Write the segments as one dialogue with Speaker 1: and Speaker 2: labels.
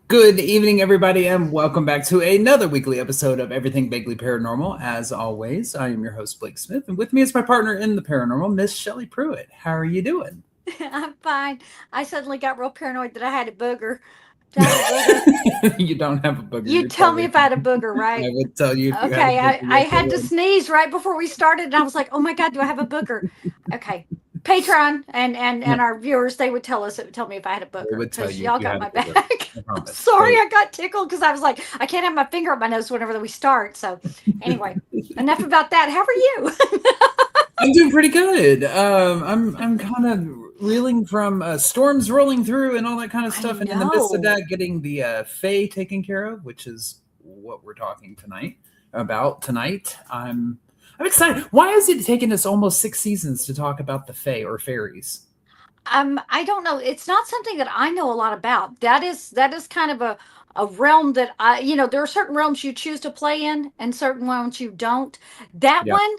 Speaker 1: Good evening, everybody, and welcome back to another weekly episode of Everything Vaguely Paranormal. As always, I am your host, Blake Smith, and with me is my partner in the paranormal, Miss Shelley Pruitt. How are you doing?
Speaker 2: I'm fine. I suddenly got real paranoid that I had a booger. Do I have a booger?
Speaker 1: You don't have a booger.
Speaker 2: You'd
Speaker 1: You're
Speaker 2: tell me
Speaker 1: totally
Speaker 2: if I had a
Speaker 1: fine.
Speaker 2: booger,
Speaker 1: I
Speaker 2: right?
Speaker 1: would tell you if you had a
Speaker 2: Okay,
Speaker 1: booger.
Speaker 2: I
Speaker 1: Yes, I
Speaker 2: had to
Speaker 1: would.
Speaker 2: sneeze right before we started, and I was like, oh my God, do I have a booger? Okay. Patron and
Speaker 1: No,
Speaker 2: our viewers, they would tell me if I had a
Speaker 1: they
Speaker 2: booger
Speaker 1: would tell
Speaker 2: because
Speaker 1: you if
Speaker 2: y'all
Speaker 1: you
Speaker 2: got
Speaker 1: had a
Speaker 2: my
Speaker 1: booger.
Speaker 2: back.
Speaker 1: I
Speaker 2: I'm
Speaker 1: promise.
Speaker 2: sorry,
Speaker 1: They,
Speaker 2: I got tickled because I was like, I can't have my finger up my nose whenever we start. So, anyway, enough about that. How are you?
Speaker 1: I'm doing pretty good. I'm kind of reeling from storms rolling through and all that kind of
Speaker 2: I
Speaker 1: stuff, and in the midst of
Speaker 2: know.
Speaker 1: that, getting the Fae taken care of, which is what we're talking tonight. I'm excited. Why has it taken us almost 6 seasons to talk about the Fae or fairies?
Speaker 2: I don't know. It's not something that I know a lot about. That is kind of a realm that there are certain realms you choose to play in and certain ones you don't. That
Speaker 1: Yeah.
Speaker 2: one,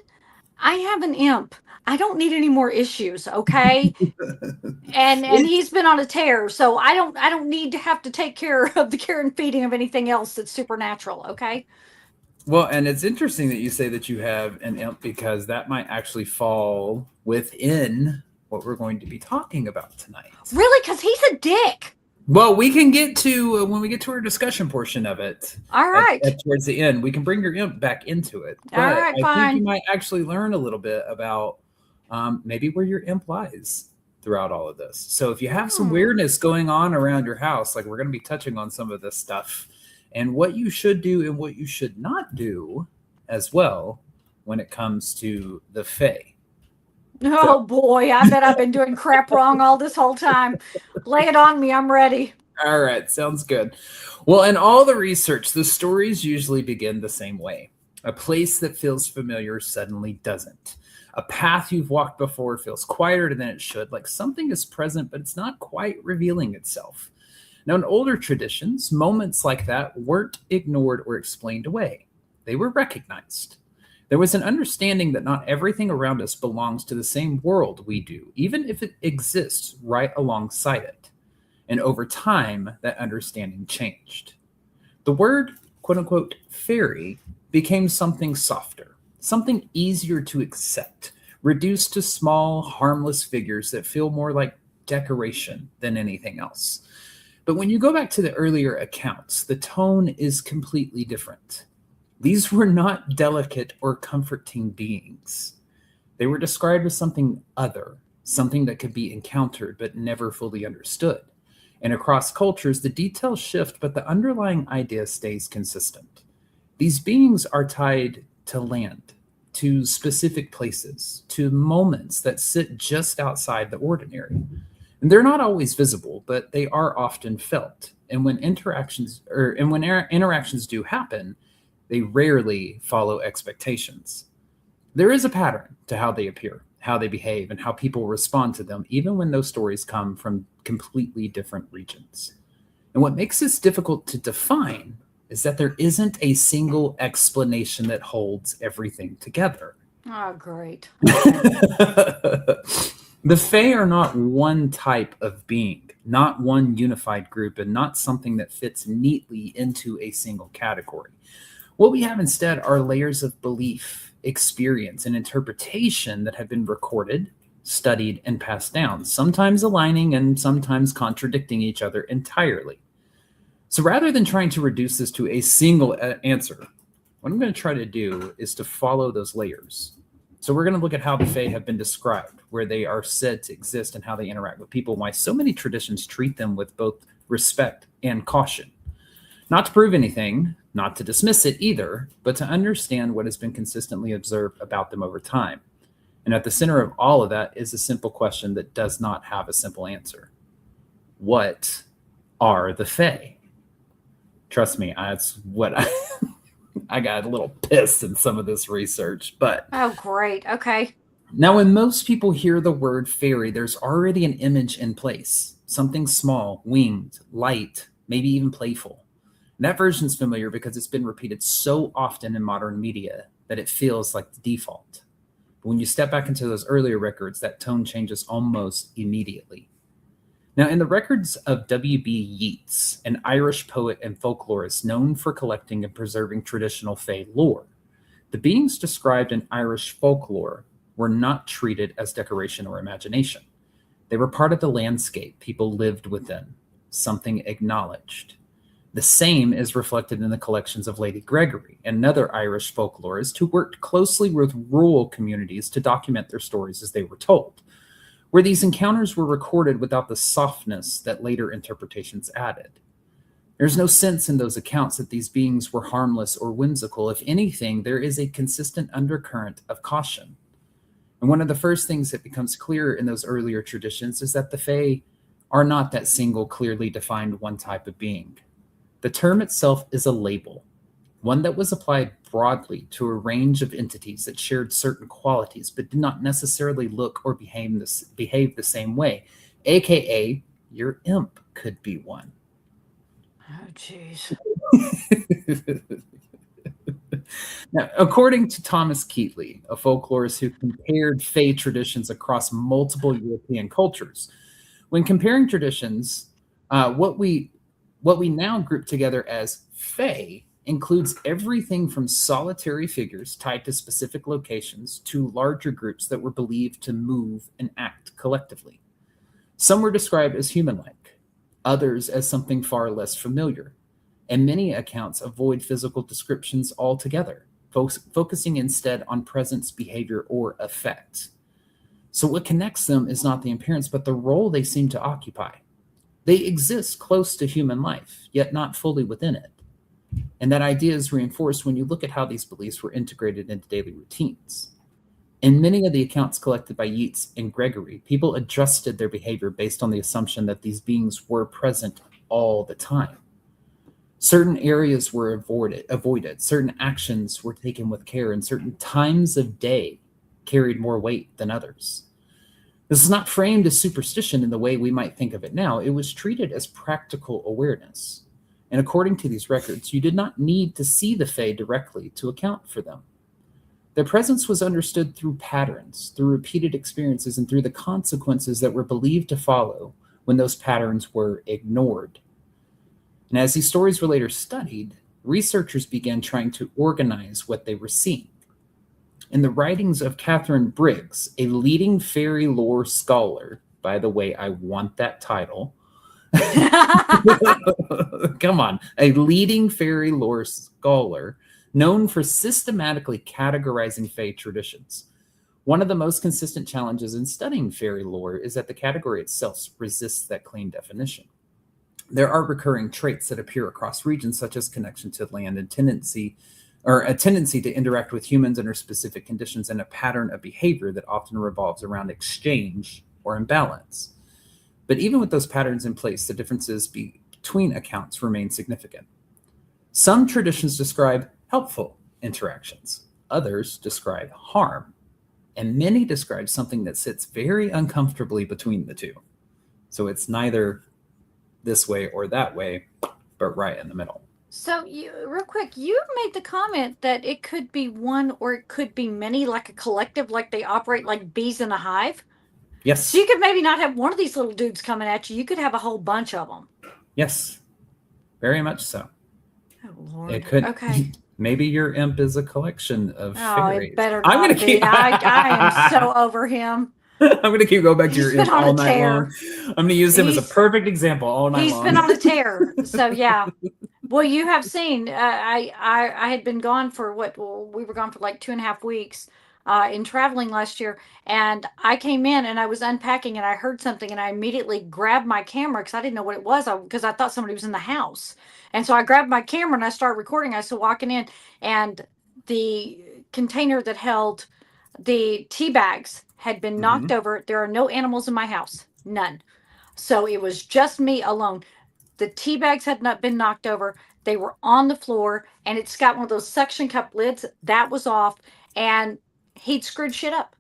Speaker 2: I have an imp. I don't need any more issues, okay? And
Speaker 1: It,
Speaker 2: he's been on a tear, so I don't need to have to take care of the care and feeding of anything else that's supernatural, okay?
Speaker 1: well, and it's interesting that you say that you have an imp because that might actually fall within what we're going to be talking about tonight.
Speaker 2: Really, cuz he's a dick.
Speaker 1: Well, we can get to when we get to our discussion portion of it
Speaker 2: All
Speaker 1: at
Speaker 2: right.
Speaker 1: towards the end. We can bring your imp back into it,
Speaker 2: All
Speaker 1: but
Speaker 2: right,
Speaker 1: I think you
Speaker 2: fine.
Speaker 1: might actually learn a little bit about maybe where your imp lies throughout all of this. So if you have some
Speaker 2: Hmm.
Speaker 1: weirdness going on around your house, like we're going to be touching on some of this stuff and what you should do and what you should not do as well when it comes to the Fae. So
Speaker 2: Oh boy, I bet I've been doing crap wrong all this whole time. Lay it on me, I'm ready.
Speaker 1: all right, sounds good. Well, in all the research, the stories usually begin the same way. A place that feels familiar suddenly doesn't. A path you've walked before feels quieter than it should, like something is present, but it's not quite revealing itself. Now, in older traditions, moments like that weren't ignored or explained away, they were recognized. There was an understanding that not everything around us belongs to the same world we do, even if it exists right alongside it. And over time, that understanding changed. The word, quote unquote, fairy became something softer, something easier to accept, reduced to small, harmless figures that feel more like decoration than anything else. But when you go back to the earlier accounts, the tone is completely different. These were not delicate or comforting beings. They were described as something other, something that could be encountered but never fully understood. And across cultures, the details shift, but the underlying idea stays consistent. These beings are tied to land, to specific places, to moments that sit just outside the ordinary. And they're not always visible, but they are often felt. And when interactions do happen, they rarely follow expectations. There is a pattern to how they appear, how they behave, and how people respond to them, even when those stories come from completely different regions. And what makes this difficult to define is that there isn't a single explanation that holds everything together.
Speaker 2: Oh, great. Okay.
Speaker 1: The Fae are not one type of being, not one unified group, and not something that fits neatly into a single category. What we have instead are layers of belief, experience, and interpretation that have been recorded, studied, and passed down, sometimes aligning and sometimes contradicting each other entirely. So rather than trying to reduce this to a single answer, what I'm going to try to do is to follow those layers. So we're going to look at how the Fae have been described, where they are said to exist and how they interact with people, and why so many traditions treat them with both respect and caution. Not to prove anything, not to dismiss it either, but to understand what has been consistently observed about them over time. And at the center of all of that is a simple question that does not have a simple answer. What are the Fae? Trust me, that's what I got a little pissed in some of this research. But
Speaker 2: Oh, great. Okay.
Speaker 1: now, when most people hear the word fairy, there's already an image in place, something small, winged, light, maybe even playful. And that version's familiar because it's been repeated so often in modern media that it feels like the default. But when you step back into those earlier records, that tone changes almost immediately. Now, in the records of W.B. Yeats, an Irish poet and folklorist known for collecting and preserving traditional Fae lore, the beings described in Irish folklore were not treated as decoration or imagination. They were part of the landscape people lived within, something acknowledged. The same is reflected in the collections of Lady Gregory, another Irish folklorist who worked closely with rural communities to document their stories as they were told, where these encounters were recorded without the softness that later interpretations added. There's no sense in those accounts that these beings were harmless or whimsical. If anything, there is a consistent undercurrent of caution. And one of the first things that becomes clear in those earlier traditions is that the Fae are not that single, clearly defined one type of being. The term itself is a label, one that was applied broadly to a range of entities that shared certain qualities but did not necessarily look or behave the same way, aka your imp could be one.
Speaker 2: Oh, jeez.
Speaker 1: Now, according to Thomas Keatley, a folklorist who compared Fae traditions across multiple European cultures, when comparing traditions, what we now group together as Fae includes everything from solitary figures tied to specific locations to larger groups that were believed to move and act collectively. Some were described as human-like, others as something far less familiar, and many accounts avoid physical descriptions altogether, focusing instead on presence, behavior, or effect. So what connects them is not the appearance, but the role they seem to occupy. They exist close to human life, yet not fully within it. And that idea is reinforced when you look at how these beliefs were integrated into daily routines. In many of the accounts collected by Yeats and Gregory, people adjusted their behavior based on the assumption that these beings were present all the time. Certain areas were avoided, certain actions were taken with care, and certain times of day carried more weight than others. This is not framed as superstition in the way we might think of it now. It was treated as practical awareness. And according to these records, you did not need to see the Fae directly to account for them. Their presence was understood through patterns, through repeated experiences, and through the consequences that were believed to follow when those patterns were ignored. And as these stories were later studied, researchers began trying to organize what they were seeing. In the writings of Catherine Briggs, a leading fairy lore scholar, by the way, I want that title. Come on, a leading fairy lore scholar known for systematically categorizing Fae traditions. One of the most consistent challenges in studying fairy lore is that the category itself resists that clean definition. There are recurring traits that appear across regions, such as connection to land and a tendency to interact with humans under specific conditions, and a pattern of behavior that often revolves around exchange or imbalance. But even with those patterns in place, the differences between accounts remain significant. Some traditions describe helpful interactions, others describe harm, and many describe something that sits very uncomfortably between the two. So it's neither this way or that way, but right in the middle.
Speaker 2: So, real quick, you made the comment that it could be one or it could be many, like a collective, like they operate like bees in a hive.
Speaker 1: Yes.
Speaker 2: So you could maybe not have one of these little dudes coming at you. You could have a whole bunch of them.
Speaker 1: Yes, very much so.
Speaker 2: Oh, Lord.
Speaker 1: It could.
Speaker 2: Okay.
Speaker 1: Maybe your imp is a collection of fairies.
Speaker 2: It better not I'm gonna be. I am so over him.
Speaker 1: I'm going to keep going back to your imp all night long. I'm going to use him as a perfect example all night long.
Speaker 2: He's been on a tear. So, yeah. Well, you have seen, I had been gone for we were gone for like 2.5 weeks in traveling last year. And I came in and I was unpacking and I heard something and I immediately grabbed my camera because I didn't know what it was because I thought somebody was in the house. And so I grabbed my camera and I started recording. I started walking in and the container that held the tea bags had been knocked over. There are no animals in my house, none. So it was just me alone. The tea bags had not been knocked over. They were on the floor, and it's got one of those suction cup lids that was off, and he'd screwed shit up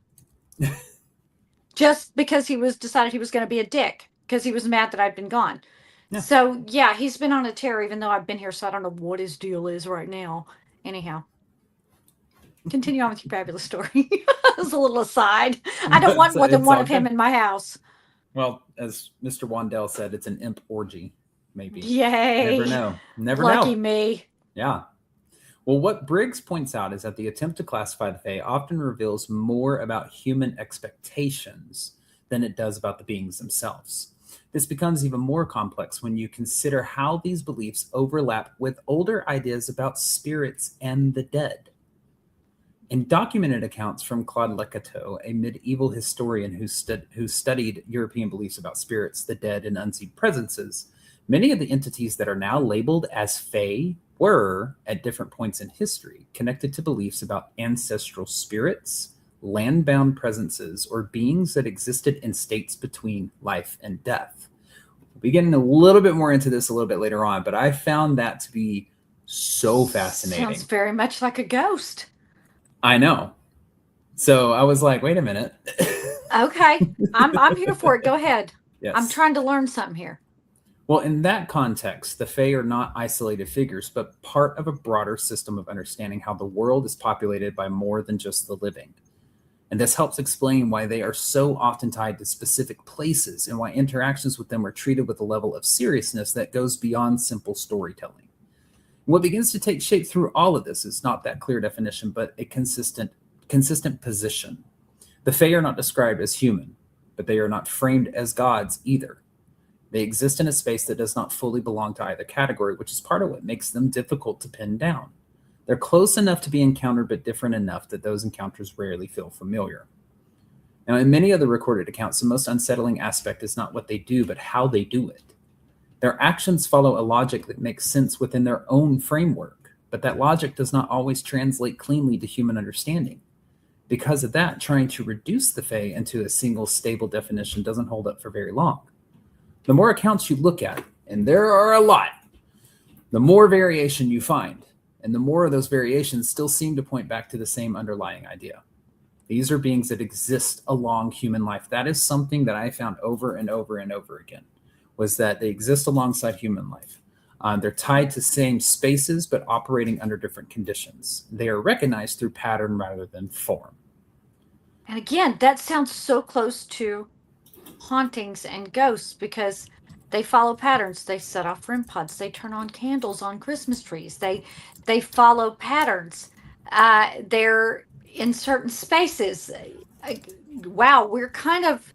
Speaker 2: just because he decided he was going to be a dick because he was mad that I'd been gone. Yeah. So yeah, he's been on a tear even though I've been here. So I don't know what his deal is right now. Anyhow. Continue on with your fabulous story. As a little aside. I don't want more than one of him in my house.
Speaker 1: Well, as Mr. Wandell said, it's an imp orgy, maybe. Never
Speaker 2: Yay.
Speaker 1: know. Never
Speaker 2: Lucky
Speaker 1: know.
Speaker 2: me.
Speaker 1: Yeah. Well, what Briggs points out is that the attempt to classify the Fae often reveals more about human expectations than it does about the beings themselves. This becomes even more complex when you consider how these beliefs overlap with older ideas about spirits and the dead. In documented accounts from Claude Lecateau, a medieval historian who studied European beliefs about spirits, the dead, and unseen presences, many of the entities that are now labeled as Fae were, at different points in history, connected to beliefs about ancestral spirits, land-bound presences, or beings that existed in states between life and death. We'll be getting a little bit more into this a little bit later on, but I found that to be so fascinating.
Speaker 2: Sounds very much like a ghost.
Speaker 1: I know. So I was like, wait a minute.
Speaker 2: Okay. I'm here for it. Go ahead.
Speaker 1: Yes.
Speaker 2: I'm trying to learn something here.
Speaker 1: Well, in that context, the Fae are not isolated figures, but part of a broader system of understanding how the world is populated by more than just the living. And this helps explain why they are so often tied to specific places and why interactions with them are treated with a level of seriousness that goes beyond simple storytelling. What begins to take shape through all of this is not that clear definition, but a consistent position. The Fae are not described as human, but they are not framed as gods either. They exist in a space that does not fully belong to either category, which is part of what makes them difficult to pin down. They're close enough to be encountered, but different enough that those encounters rarely feel familiar. Now, in many of the recorded accounts, the most unsettling aspect is not what they do, but how they do it. Their actions follow a logic that makes sense within their own framework, but that logic does not always translate cleanly to human understanding. Because of that, trying to reduce the Fae into a single stable definition doesn't hold up for very long. The more accounts you look at, and there are a lot, the more variation you find, and the more of those variations still seem to point back to the same underlying idea. These are beings that exist along human life. That is something that I found over and over and over again, was that they exist alongside human life. They're tied to same spaces, but operating under different conditions. They are recognized through pattern rather than form.
Speaker 2: And again, that sounds so close to hauntings and ghosts because they follow patterns. They set off REM pods. They turn on candles on Christmas trees. They follow patterns. They're in certain spaces. Wow, we're kind of,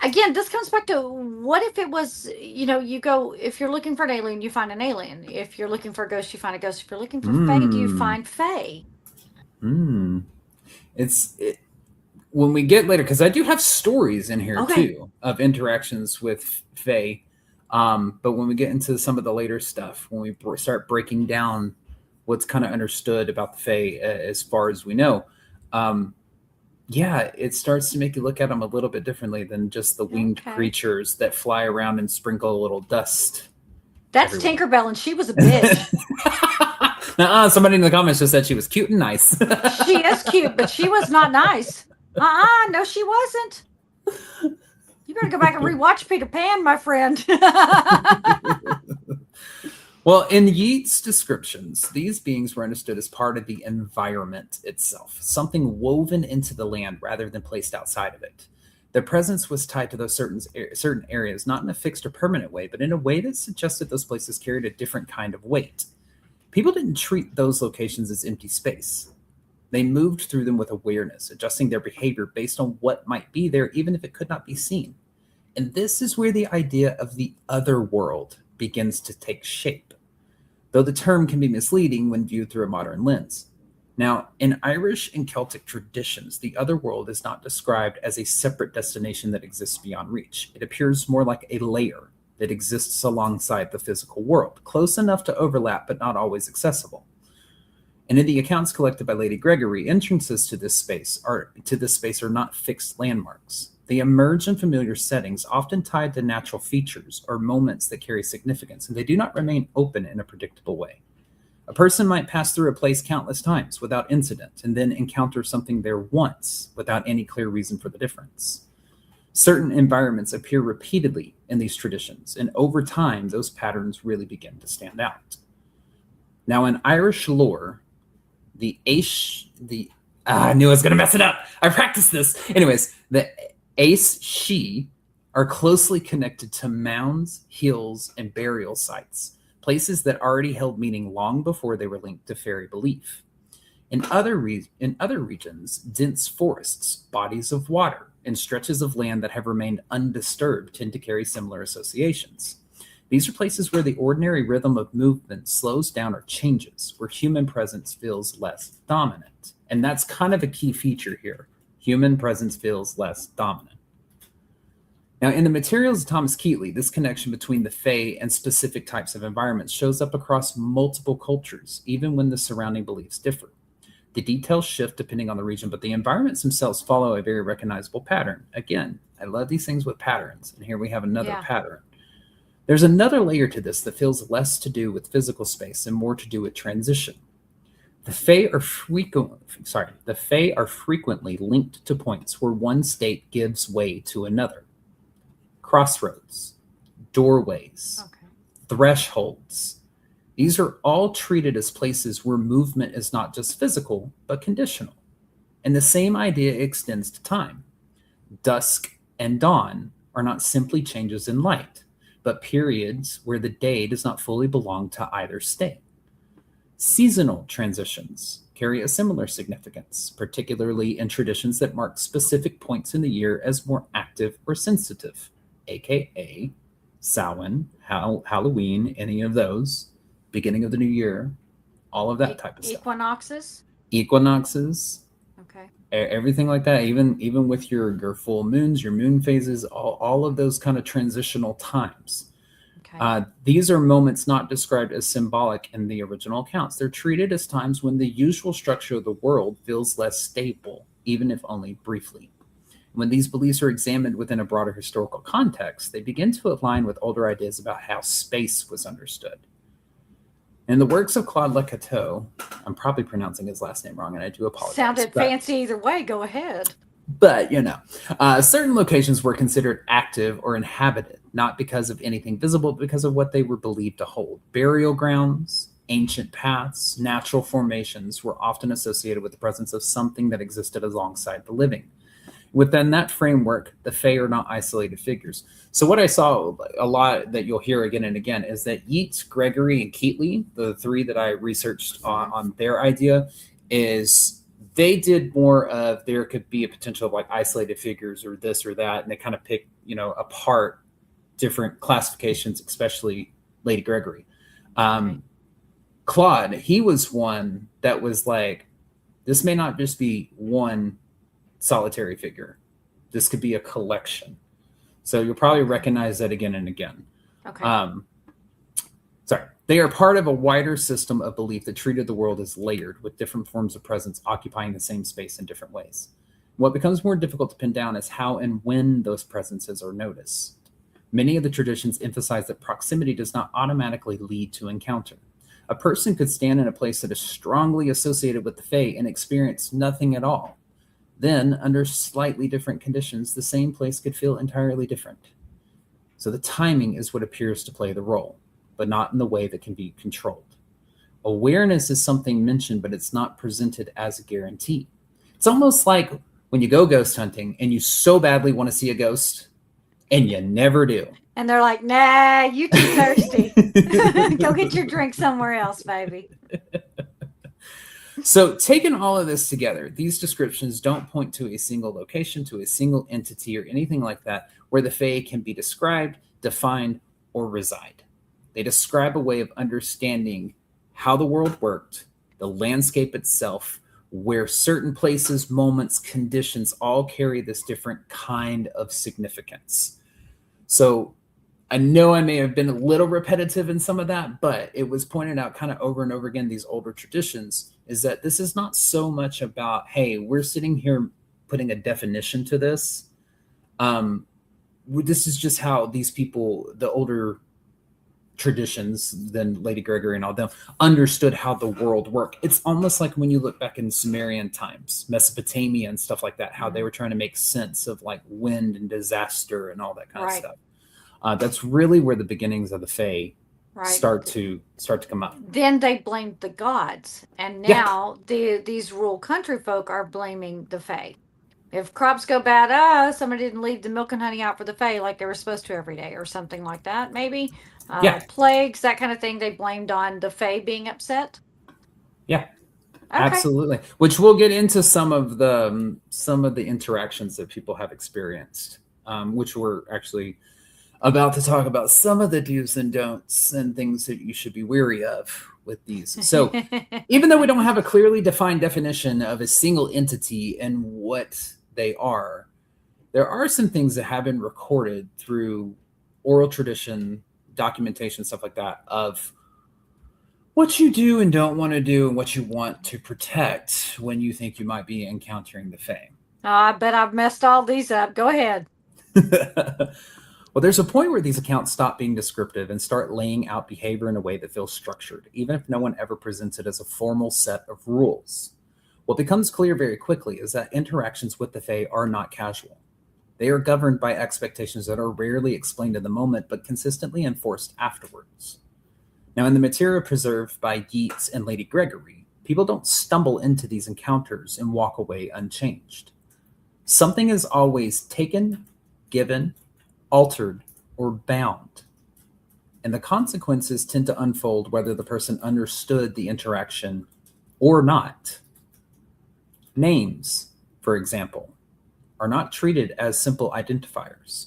Speaker 2: again, this comes back to what if it was, you go, if you're looking for an alien, you find an alien. If you're looking for a ghost, you find a ghost. If you're looking for Fae, you find Fae.
Speaker 1: When we get later, because I do have stories in here too of interactions with Fae, but when we get into some of the later stuff, when we start breaking down what's kind of understood about the Fae as far as we know, it starts to make you look at them a little bit differently than just the winged creatures that fly around and sprinkle a little dust.
Speaker 2: That's everywhere. Tinkerbell, and she was a bitch.
Speaker 1: Somebody in the comments just said she was cute and nice.
Speaker 2: She is cute, but she was not nice. No, she wasn't. You better go back and rewatch Peter Pan, my friend.
Speaker 1: Well, in Yeats' descriptions, these beings were understood as part of the environment itself, something woven into the land rather than placed outside of it. Their presence was tied to those certain areas, not in a fixed or permanent way, but in a way that suggested those places carried a different kind of weight. People didn't treat those locations as empty space. They moved through them with awareness, adjusting their behavior based on what might be there, even if it could not be seen. And this is where the idea of the other world begins to take shape, though the term can be misleading when viewed through a modern lens. Now, in Irish and Celtic traditions, the other world is not described as a separate destination that exists beyond reach. It appears more like a layer that exists alongside the physical world, close enough to overlap but not always accessible. And in the accounts collected by Lady Gregory, entrances to this space are not fixed landmarks. They emerge in familiar settings, often tied to natural features or moments that carry significance, and they do not remain open in a predictable way. A person might pass through a place countless times without incident, and then encounter something there once without any clear reason for the difference. Certain environments appear repeatedly in these traditions, and over time, those patterns really begin to stand out. Now, in Irish lore, I knew I was going to mess it up. I practiced this. Anyways, the Ace She are closely connected to mounds, hills, and burial sites, places that already held meaning long before they were linked to fairy belief. In other regions, dense forests, bodies of water, and stretches of land that have remained undisturbed tend to carry similar associations. These are places where the ordinary rhythm of movement slows down or changes, where human presence feels less dominant. And that's kind of a key feature here. Human presence feels less dominant. Now, in the materials of Thomas Keatley, this connection between the Fae and specific types of environments shows up across multiple cultures, even when the surrounding beliefs differ. The details shift depending on the region, but the environments themselves follow a very recognizable pattern. Again, I love these things with patterns, and here we have another
Speaker 2: Yeah.
Speaker 1: pattern. There's another layer to this that feels less to do with physical space and more to do with transition. The Fae are frequently linked to points where one state gives way to another. Crossroads, doorways,
Speaker 2: Okay.
Speaker 1: thresholds. These are all treated as places where movement is not just physical, but conditional. And the same idea extends to time. Dusk and dawn are not simply changes in light, but periods where the day does not fully belong to either state. Seasonal transitions carry a similar significance, particularly in traditions that mark specific points in the year as more active or sensitive, aka Samhain, Halloween, any of those, beginning of the new year, all of that type of stuff.
Speaker 2: Equinoxes.
Speaker 1: Equinoxes,
Speaker 2: Okay.
Speaker 1: everything like that, even with your full moons, your moon phases, all of those kind of transitional times.
Speaker 2: Okay.
Speaker 1: These are moments not described as symbolic in the original accounts. They're treated as times when the usual structure of the world feels less stable, even if only briefly. When these beliefs are examined within a broader historical context, they begin to align with older ideas about how space was understood. In the works of Claude Lecateau, I'm probably pronouncing his last name wrong, and I do apologize.
Speaker 2: Sounded fancy either way. Go ahead.
Speaker 1: But, certain locations were considered active or inhabited, not because of anything visible, but because of what they were believed to hold. Burial grounds, ancient paths, natural formations were often associated with the presence of something that existed alongside the living. Within that framework, the Fae are not isolated figures. So what I saw a lot that you'll hear again and again is that Yeats, Gregory, and Keatley, the three that I researched on their idea, is they did more of there could be a potential of like isolated figures or this or that, and they kind of pick apart different classifications, especially Lady Gregory. Claude, he was one that was like, this may not just be one solitary figure. This could be a collection. So you'll probably recognize that again and again.
Speaker 2: Okay.
Speaker 1: They are part of a wider system of belief that treated the world as layered, with different forms of presence occupying the same space in different ways. What becomes more difficult to pin down is how and when those presences are noticed. Many of the traditions emphasize that proximity does not automatically lead to encounter. A person could stand in a place that is strongly associated with the Fae and experience nothing at all. Then, under slightly different conditions, the same place could feel entirely different. So the timing is what appears to play the role, but not in the way that can be controlled. Awareness is something mentioned, but it's not presented as a guarantee. It's almost like when you go ghost hunting and you so badly want to see a ghost and you never do.
Speaker 2: And they're like, nah, you too thirsty. Go get your drink somewhere else, baby.
Speaker 1: So, taking all of this together, these descriptions don't point to a single location, to a single entity, or anything like that where the Fae can be described, defined, or reside. They describe a way of understanding how the world worked, the landscape itself, where certain places, moments, conditions all carry this different kind of significance. So, I know I may have been a little repetitive in some of that, but it was pointed out kind of over and over again, these older traditions, is that this is not so much about, hey, we're sitting here putting a definition to this. This is just how these people, the older traditions than Lady Gregory and all them, understood how the world worked. It's almost like when you look back in Sumerian times, Mesopotamia and stuff like that, how they were trying to make sense of like wind and disaster and all that kind of stuff. That's really where the beginnings of the Fae start to come up.
Speaker 2: Then they blamed the gods, and now these rural country folk are blaming the Fae. If crops go bad, somebody didn't leave the milk and honey out for the fae like they were supposed to every day, or something like that. Maybe
Speaker 1: Yeah,
Speaker 2: plagues, that kind of thing. They blamed on the fae being upset.
Speaker 1: yeah,
Speaker 2: Okay.
Speaker 1: absolutely. Which we'll get into some of the interactions that people have experienced, which we're actually about to talk about some of the do's and don'ts and things that you should be wary of with these. So, even though we don't have a clearly defined definition of a single entity and what they are, there are some things that have been recorded through oral tradition, documentation, stuff like that, of what you do and don't want to do and what you want to protect when you think you might be encountering the Fae.
Speaker 2: I bet I've messed all these up. Go ahead.
Speaker 1: Well, there's a point where these accounts stop being descriptive and start laying out behavior in a way that feels structured, even if no one ever presents it as a formal set of rules. What becomes clear very quickly is that interactions with the Fae are not casual. They are governed by expectations that are rarely explained in the moment, but consistently enforced afterwards. Now, in the material preserved by Yeats and Lady Gregory, people don't stumble into these encounters and walk away unchanged. Something is always taken, given, altered, or bound. And the consequences tend to unfold whether the person understood the interaction or not. Names, for example, are not treated as simple identifiers.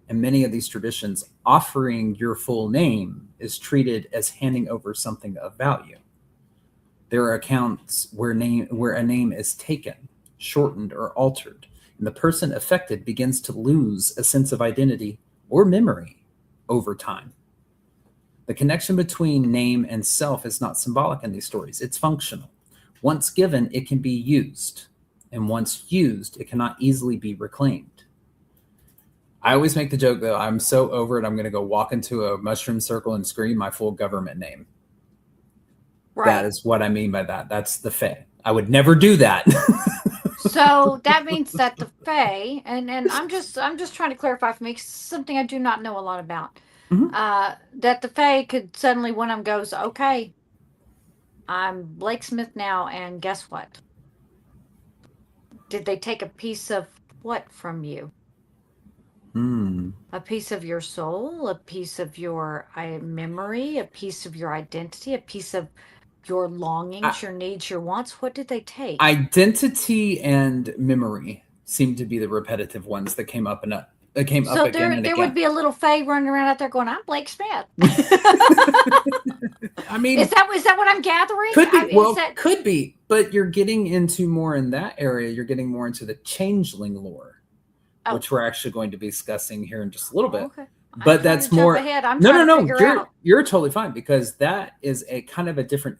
Speaker 1: In many of these traditions, offering your full name is treated as handing over something of value. There are accounts where a name is taken, shortened, or altered, and the person affected begins to lose a sense of identity or memory over time. The connection between name and self is not symbolic in these stories, it's functional. Once given, it can be used, and once used, it cannot easily be reclaimed. I always make the joke, though, I'm so over it, I'm going to go walk into a mushroom circle and scream my full government name.
Speaker 2: Right.
Speaker 1: That is what I mean by that. That's the Fae. I would never do that.
Speaker 2: So that means that the Fae, and I'm just trying to clarify for me something I do not know a lot about.
Speaker 1: Mhm.
Speaker 2: That the Fae could suddenly, one of them goes, okay, I'm Blake Smith now, and guess what? Did they take a piece of what from you? A piece of your soul, a piece of your memory, a piece of your identity, a piece of your longings, your needs, your wants. What did they take?
Speaker 1: Identity and memory seem to be the repetitive ones that came up again and again.
Speaker 2: There would be a little Fae running around out there going, "I'm Blake Smith."
Speaker 1: I mean,
Speaker 2: is that what I'm gathering?
Speaker 1: Could be. Could be, but you're getting into more in that area. You're getting more into the changeling lore, which we're actually going to be discussing here in just a little bit.
Speaker 2: Okay.
Speaker 1: But that's more.
Speaker 2: No.
Speaker 1: You're totally fine, because that is a kind of a different.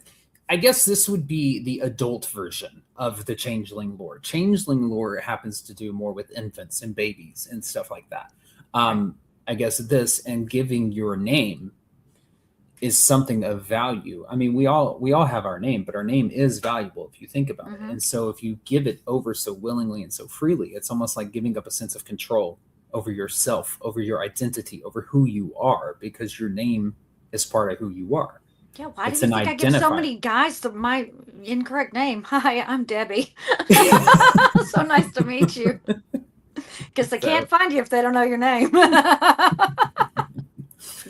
Speaker 1: I guess this would be the adult version of the changeling lore. Changeling lore happens to do more with infants and babies and stuff like that. I guess this and giving your name is something of value. I mean, we all have our name, but our name is valuable if you think about it. And so if you give it over so willingly and so freely, it's almost like giving up a sense of control over yourself, over your identity, over who you are, because your name is part of who you are.
Speaker 2: Yeah, why do you think I give so many guys my incorrect name? Hi, I'm Debbie. So nice to meet you. Because they can't find you if they don't know your name.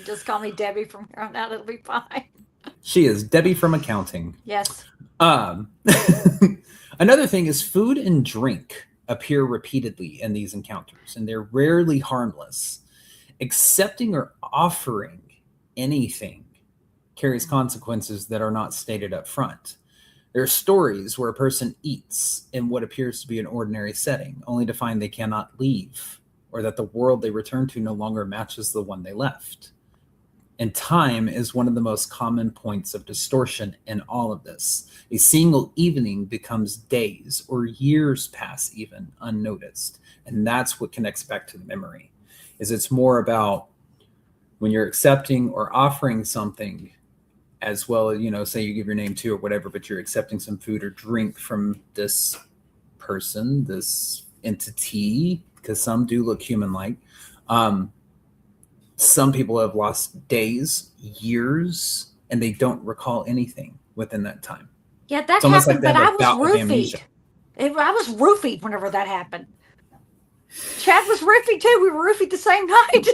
Speaker 2: Just call me Debbie from here on out. It'll be fine.
Speaker 1: She is Debbie from accounting.
Speaker 2: Yes.
Speaker 1: Another thing is food and drink appear repeatedly in these encounters, and they're rarely harmless. Accepting or offering anything carries consequences that are not stated up front. There are stories where a person eats in what appears to be an ordinary setting, only to find they cannot leave, or that the world they return to no longer matches the one they left. And time is one of the most common points of distortion in all of this. A single evening becomes days, or years pass even unnoticed. And that's what connects back to the memory. It's more about when you're accepting or offering something, as well, say you give your name to or whatever, but you're accepting some food or drink from this person, this entity, because some do look human-like. Some people have lost days, years, and they don't recall anything within that time.
Speaker 2: Yeah, that happened, but I was roofied. I was roofied whenever that happened. Chad was roofied too. We were roofied the same night.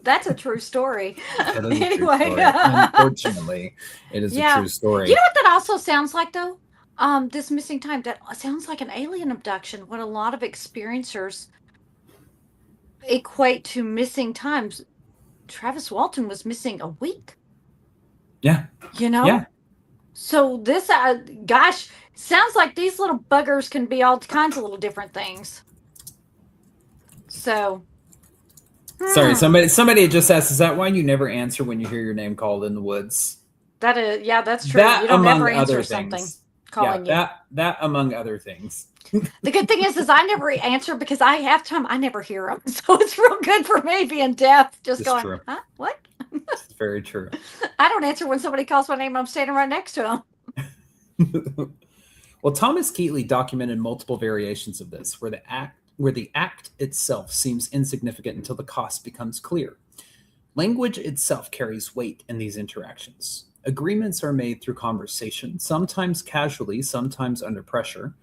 Speaker 2: That's a true story.
Speaker 1: That is a true
Speaker 2: Anyway,
Speaker 1: story. Unfortunately, it is a
Speaker 2: yeah.
Speaker 1: true story.
Speaker 2: You know what that also sounds like though? This missing time, that sounds like an alien abduction. What a lot of experiencers equate to missing times. Travis Walton was missing a week.
Speaker 1: Yeah.
Speaker 2: You know?
Speaker 1: Yeah.
Speaker 2: So this, gosh, sounds like these little buggers can be all kinds of little different things. So,
Speaker 1: Sorry, somebody just asked, is that why you never answer when you hear your name called in the woods?
Speaker 2: that is, yeah, that's true.
Speaker 1: That
Speaker 2: You don't
Speaker 1: among
Speaker 2: ever
Speaker 1: other
Speaker 2: answer something
Speaker 1: things.
Speaker 2: calling you.
Speaker 1: That among other things.
Speaker 2: The good thing is I never answer because I half time I never hear them, so it's real good for me being deaf. Just
Speaker 1: It's
Speaker 2: going,
Speaker 1: true.
Speaker 2: huh? What?
Speaker 1: It's very true.
Speaker 2: I don't answer when somebody calls my name. I'm standing right next to them.
Speaker 1: Well, Thomas Keatley documented multiple variations of this, where the act itself seems insignificant until the cost becomes clear. Language itself carries weight in these interactions. Agreements are made through conversation, sometimes casually, sometimes under pressure,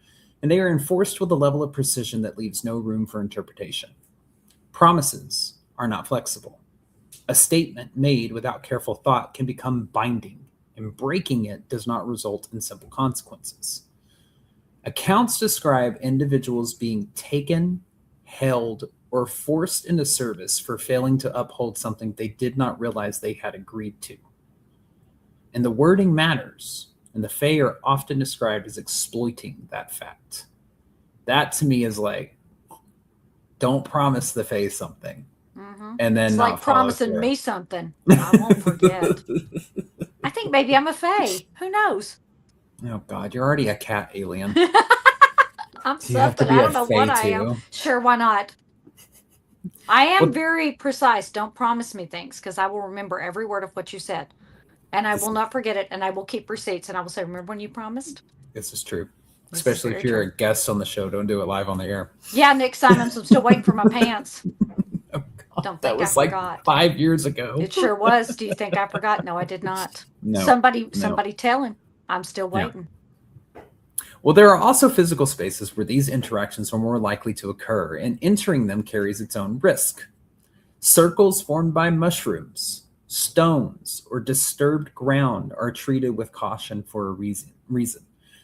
Speaker 1: and they are enforced with a level of precision that leaves no room for interpretation. Promises are not flexible. A statement made without careful thought can become binding, and breaking it does not result in simple consequences. Accounts describe individuals being taken, held, or forced into service for failing to uphold something they did not realize they had agreed to. And the wording matters, and the Fae are often described as exploiting that fact. That to me is like, don't promise the Fae something and then
Speaker 2: It's
Speaker 1: not
Speaker 2: like
Speaker 1: follow
Speaker 2: promising
Speaker 1: through.
Speaker 2: me something. I won't forget. I think maybe I'm a fae. Who knows?
Speaker 1: Oh God, you're already a cat alien.
Speaker 2: I'm
Speaker 1: You have to
Speaker 2: something.
Speaker 1: be
Speaker 2: I
Speaker 1: a
Speaker 2: don't know what
Speaker 1: fae
Speaker 2: I am.
Speaker 1: too.
Speaker 2: Sure, why not? I am
Speaker 1: Well,
Speaker 2: very precise. Don't promise me things because I will remember every word of what you said. And I
Speaker 1: this,
Speaker 2: will not forget it. And I will keep receipts. And I will say, remember when you promised?
Speaker 1: this is true.
Speaker 2: This is
Speaker 1: Especially
Speaker 2: very
Speaker 1: if you're
Speaker 2: true.
Speaker 1: a guest on the show, don't do it live on the air.
Speaker 2: Yeah, Nick Simons. I'm still waiting for my pants.
Speaker 1: Oh God,
Speaker 2: Don't
Speaker 1: that
Speaker 2: think I
Speaker 1: was like
Speaker 2: forgot.
Speaker 1: 5 years ago.
Speaker 2: It sure was. Do you think I forgot? No, I did not.
Speaker 1: No,
Speaker 2: Somebody
Speaker 1: no.
Speaker 2: tell him. I'm still
Speaker 1: Yeah.
Speaker 2: waiting.
Speaker 1: Well, there are also physical spaces where these interactions are more likely to occur, and entering them carries its own risk. Circles formed by mushrooms, stones, or disturbed ground are treated with caution for a reason.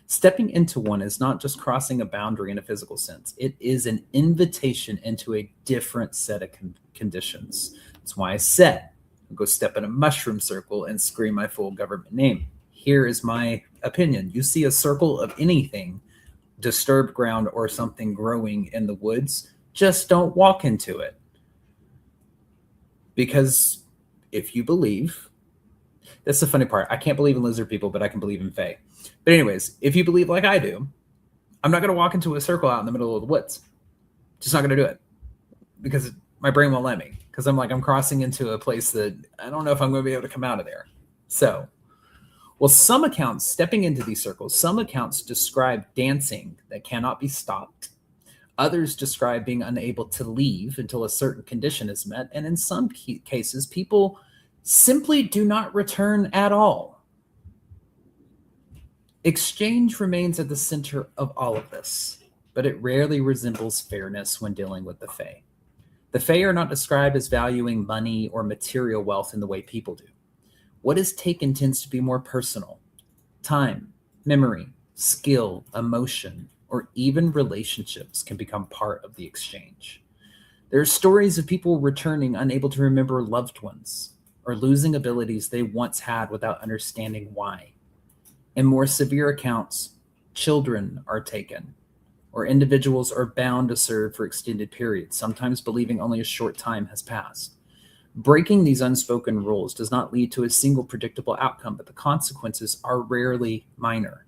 Speaker 1: Stepping into one is not just crossing a boundary in a physical sense. It is an invitation into a different set of conditions. That's why I said, I'll go step in a mushroom circle and scream my full government name. Here is my opinion. You see a circle of anything, disturbed ground, or something growing in the woods, just don't walk into it. Because if you believe, that's the funny part. I can't believe in lizard people, but I can believe in fae. But anyways, if you believe like I do, I'm not going to walk into a circle out in the middle of the woods. Just not going to do it because my brain won't let me. Because I'm crossing into a place that I don't know if I'm going to be able to come out of there. So, well, some accounts stepping into these circles, some accounts describe dancing that cannot be stopped. Others describe being unable to leave until a certain condition is met. And in some cases, people simply do not return at all. Exchange remains at the center of all of this, but it rarely resembles fairness when dealing with the Fae. The Fae are not described as valuing money or material wealth in the way people do. What is taken tends to be more personal. Time, memory, skill, emotion, or even relationships can become part of the exchange. There are stories of people returning unable to remember loved ones or losing abilities they once had without understanding why. In more severe accounts, children are taken, or individuals are bound to serve for extended periods, sometimes believing only a short time has passed. Breaking these unspoken rules does not lead to a single predictable outcome, but the consequences are rarely minor.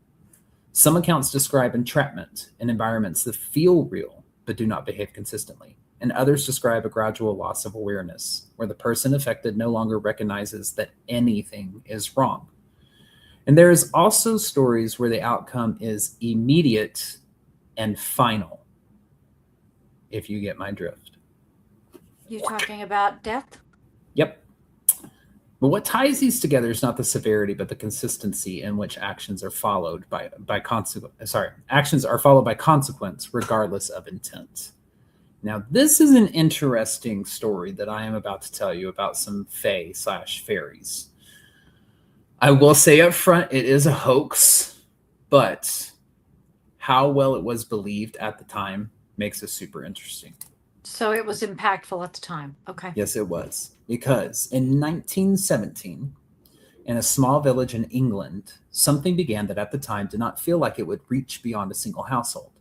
Speaker 1: Some accounts describe entrapment in environments that feel real but do not behave consistently, and others describe a gradual loss of awareness, where the person affected no longer recognizes that anything is wrong. And there is also stories where the outcome is immediate and final, if you get my drift.
Speaker 2: You talking about death?
Speaker 1: Yep. But what ties these together is not the severity, but the consistency in which actions are followed by consequence. Sorry, actions are followed by consequence, regardless of intent. Now, this is an interesting story that I am about to tell you about some fae/fairies. I will say up front, it is a hoax, but how well it was believed at the time makes it super interesting.
Speaker 2: So it was impactful at the time. Okay.
Speaker 1: Yes, it was. Because in 1917, in a small village in England, something began that at the time did not feel like it would reach beyond a single household.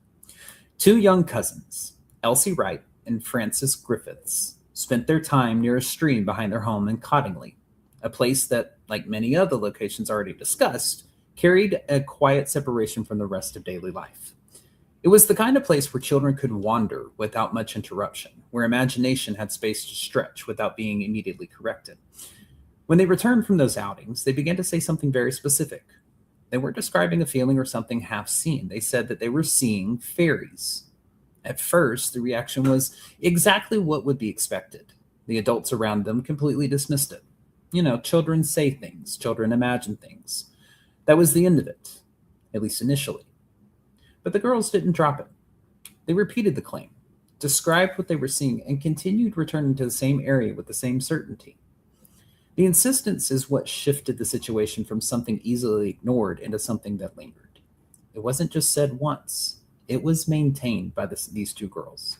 Speaker 1: Two young cousins, Elsie Wright and Frances Griffiths, spent their time near a stream behind their home in Cottingley, a place that, like many other locations already discussed, carried a quiet separation from the rest of daily life. It was the kind of place where children could wander without much interruption, where imagination had space to stretch without being immediately corrected. When they returned from those outings, they began to say something very specific. They weren't describing a feeling or something half seen. They said that they were seeing fairies. At first, the reaction was exactly what would be expected. The adults around them completely dismissed it. You know, children say things, children imagine things. That was the end of it, at least initially. But the girls didn't drop it. They repeated the claim, described what they were seeing, and continued returning to the same area with the same certainty. The insistence is what shifted the situation from something easily ignored into something that lingered. It wasn't just said once, it was maintained by these two girls.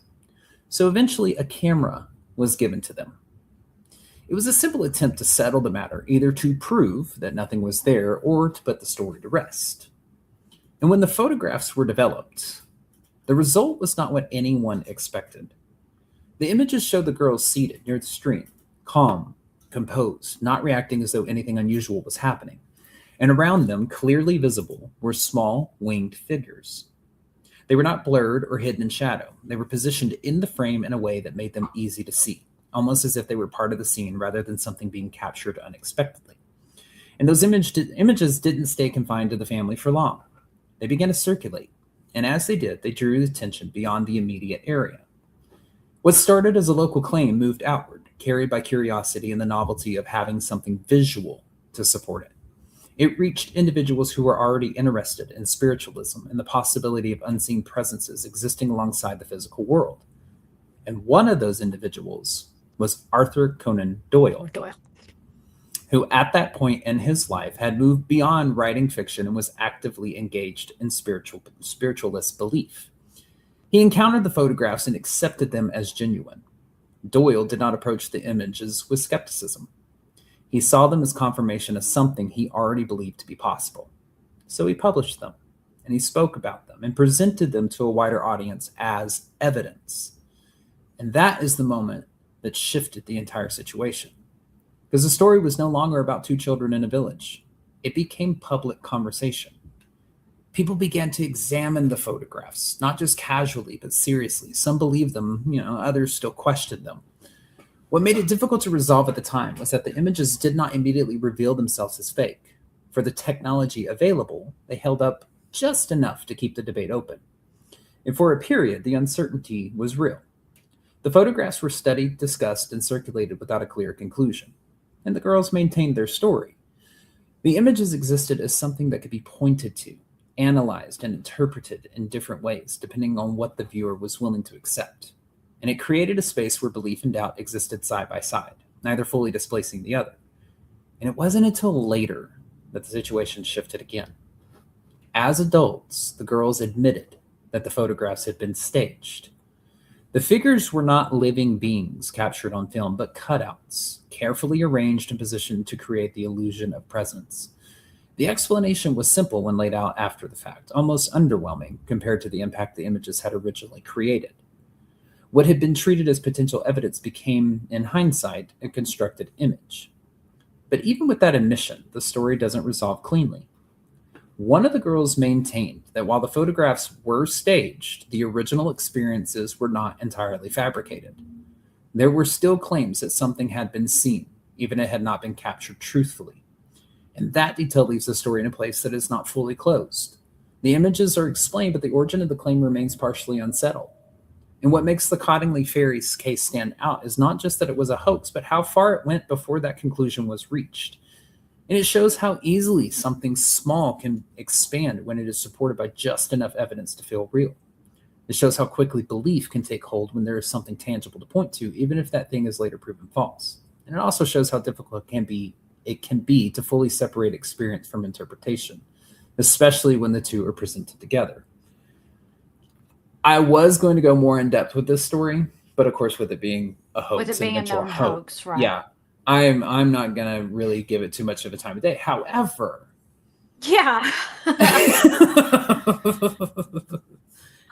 Speaker 1: So eventually, a camera was given to them. It was a simple attempt to settle the matter, either to prove that nothing was there or to put the story to rest. And when the photographs were developed, the result was not what anyone expected. The images showed the girls seated near the stream, calm, composed, not reacting as though anything unusual was happening. And around them, clearly visible, were small, winged figures. They were not blurred or hidden in shadow. They were positioned in the frame in a way that made them easy to see, almost as if they were part of the scene rather than something being captured unexpectedly. And those images didn't stay confined to the family for long. They began to circulate, and as they did, they drew attention beyond the immediate area. What started as a local claim moved outward, carried by curiosity and the novelty of having something visual to support it. It reached individuals who were already interested in spiritualism and the possibility of unseen presences existing alongside the physical world. And one of those individuals was Arthur Conan Doyle, who at that point in his life had moved beyond writing fiction and was actively engaged in spiritualist belief. He encountered the photographs and accepted them as genuine. Doyle did not approach the images with skepticism. He saw them as confirmation of something he already believed to be possible. So he published them, and he spoke about them and presented them to a wider audience as evidence. And that is the moment that shifted the entire situation. Because the story was no longer about two children in a village. It became public conversation. People began to examine the photographs, not just casually, but seriously. Some believed them, others still questioned them. What made it difficult to resolve at the time was that the images did not immediately reveal themselves as fake. For the technology available, they held up just enough to keep the debate open. And for a period, the uncertainty was real. The photographs were studied, discussed, and circulated without a clear conclusion. And the girls maintained their story. The images existed as something that could be pointed to, analyzed, and interpreted in different ways, depending on what the viewer was willing to accept. And it created a space where belief and doubt existed side by side, neither fully displacing the other. And it wasn't until later that the situation shifted again. As adults, the girls admitted that the photographs had been staged. The figures were not living beings captured on film, but cutouts, carefully arranged and positioned to create the illusion of presence. The explanation was simple when laid out after the fact, almost underwhelming compared to the impact the images had originally created. What had been treated as potential evidence became, in hindsight, a constructed image. But even with that admission, the story doesn't resolve cleanly. One of the girls maintained that while the photographs were staged, the original experiences were not entirely fabricated. There were still claims that something had been seen, even if it had not been captured truthfully. And that detail leaves the story in a place that is not fully closed. The images are explained, but the origin of the claim remains partially unsettled. And what makes the Cottingley Fairies case stand out is not just that it was a hoax, but how far it went before that conclusion was reached. And it shows how easily something small can expand when it is supported by just enough evidence to feel real. It shows how quickly belief can take hold when there is something tangible to point to, even if that thing is later proven false. And it also shows how difficult it can be to fully separate experience from interpretation, especially when the two are presented together. I was going to go more in depth with this story, but of course, with it being a hoax,
Speaker 2: with it being a known hoax, right?
Speaker 1: Yeah, I'm not gonna really give it too much of a time of day. However,
Speaker 2: yeah.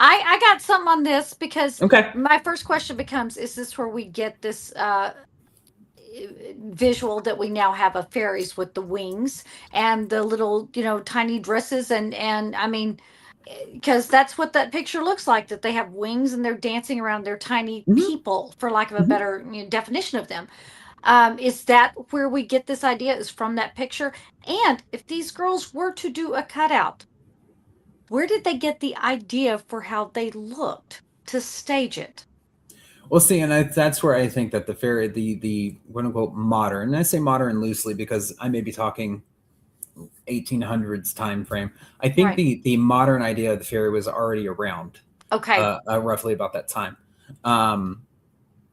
Speaker 2: I got something on this because
Speaker 1: okay.
Speaker 2: My first question becomes, is this where we get this visual that we now have of fairies with the wings and the little, tiny dresses and I mean, because that's what that picture looks like, that they have wings and they're dancing around their tiny people, for lack of a better definition of them. Is that where we get this idea, is from that picture? And if these girls were to do a cutout, where did they get the idea for how they looked to stage it?
Speaker 1: Well, see, and that's where I think that the quote unquote modern, and I say modern loosely because I may be talking 1800s time frame. I think the modern idea of the fairy was already around.
Speaker 2: Okay.
Speaker 1: Roughly about that time.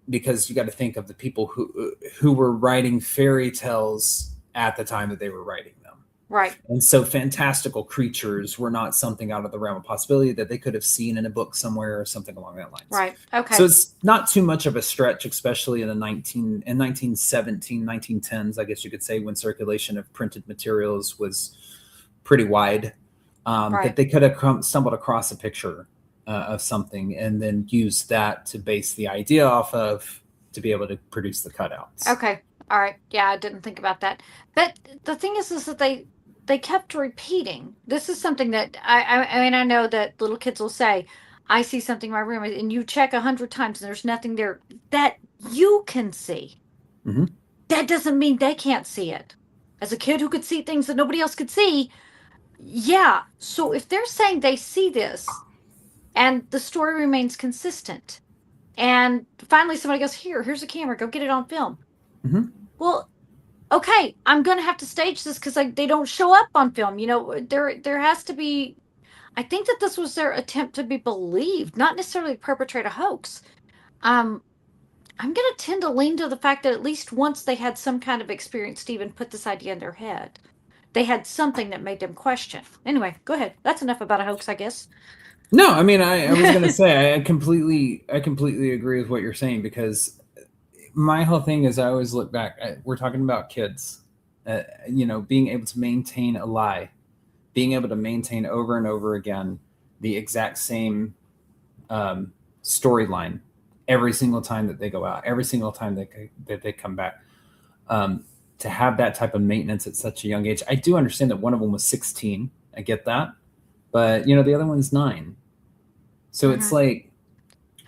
Speaker 1: Because you got to think of the people who were writing fairy tales at the time that they were writing them.
Speaker 2: Right.
Speaker 1: And so fantastical creatures were not something out of the realm of possibility that they could have seen in a book somewhere or something along that lines.
Speaker 2: Right. Okay.
Speaker 1: So it's not too much of a stretch, especially in 1917, 1910s, I guess you could say, when circulation of printed materials was pretty wide, that they could have stumbled across a picture of something and then use that to base the idea off of to be able to produce the cutouts.
Speaker 2: Okay. All right. Yeah, I didn't think about that. But the thing is that they kept repeating. This is something that I mean, I know that little kids will say, I see something in my room, and you check 100 times and there's nothing there that you can see.
Speaker 1: Mm-hmm.
Speaker 2: That doesn't mean they can't see it. As a kid who could see things that nobody else could see, yeah. So if they're saying they see this and the story remains consistent, and finally somebody goes, here's a camera, go get it on film.
Speaker 1: Mm-hmm.
Speaker 2: Well, okay, I'm going to have to stage this because they don't show up on film. There has to be. I think that this was their attempt to be believed, not necessarily perpetrate a hoax. I'm going to tend to lean to the fact that at least once they had some kind of experience to even put this idea in their head. They had something that made them question. Anyway, go ahead. That's enough about a hoax, I guess.
Speaker 1: No, I mean, I was going to say I completely agree with what you're saying, because my whole thing is I always look back. We're talking about kids, being able to maintain a lie, being able to maintain over and over again the exact same storyline every single time that they go out, every single time that they come back. To have that type of maintenance at such a young age. I do understand that one of them was 16. I get that. But, the other one's 9. So it's like,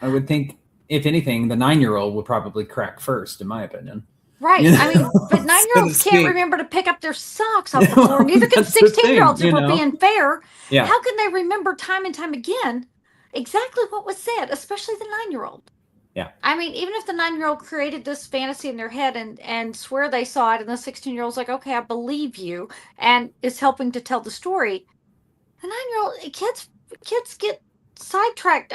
Speaker 1: I would think, if anything, the 9-year-old would probably crack first, in my opinion.
Speaker 2: Right. I mean, but 9-year-olds can't remember to pick up their socks off the floor. Neither can 16-year-olds, if we're being fair.
Speaker 1: Yeah.
Speaker 2: How can they remember time and time again exactly what was said, especially the 9-year-old?
Speaker 1: Yeah.
Speaker 2: I mean, even if the 9-year-old created this fantasy in their head and swear they saw it, and the 16-year-old's like, okay, I believe you, and is helping to tell the story, the 9-year-old kids get sidetracked.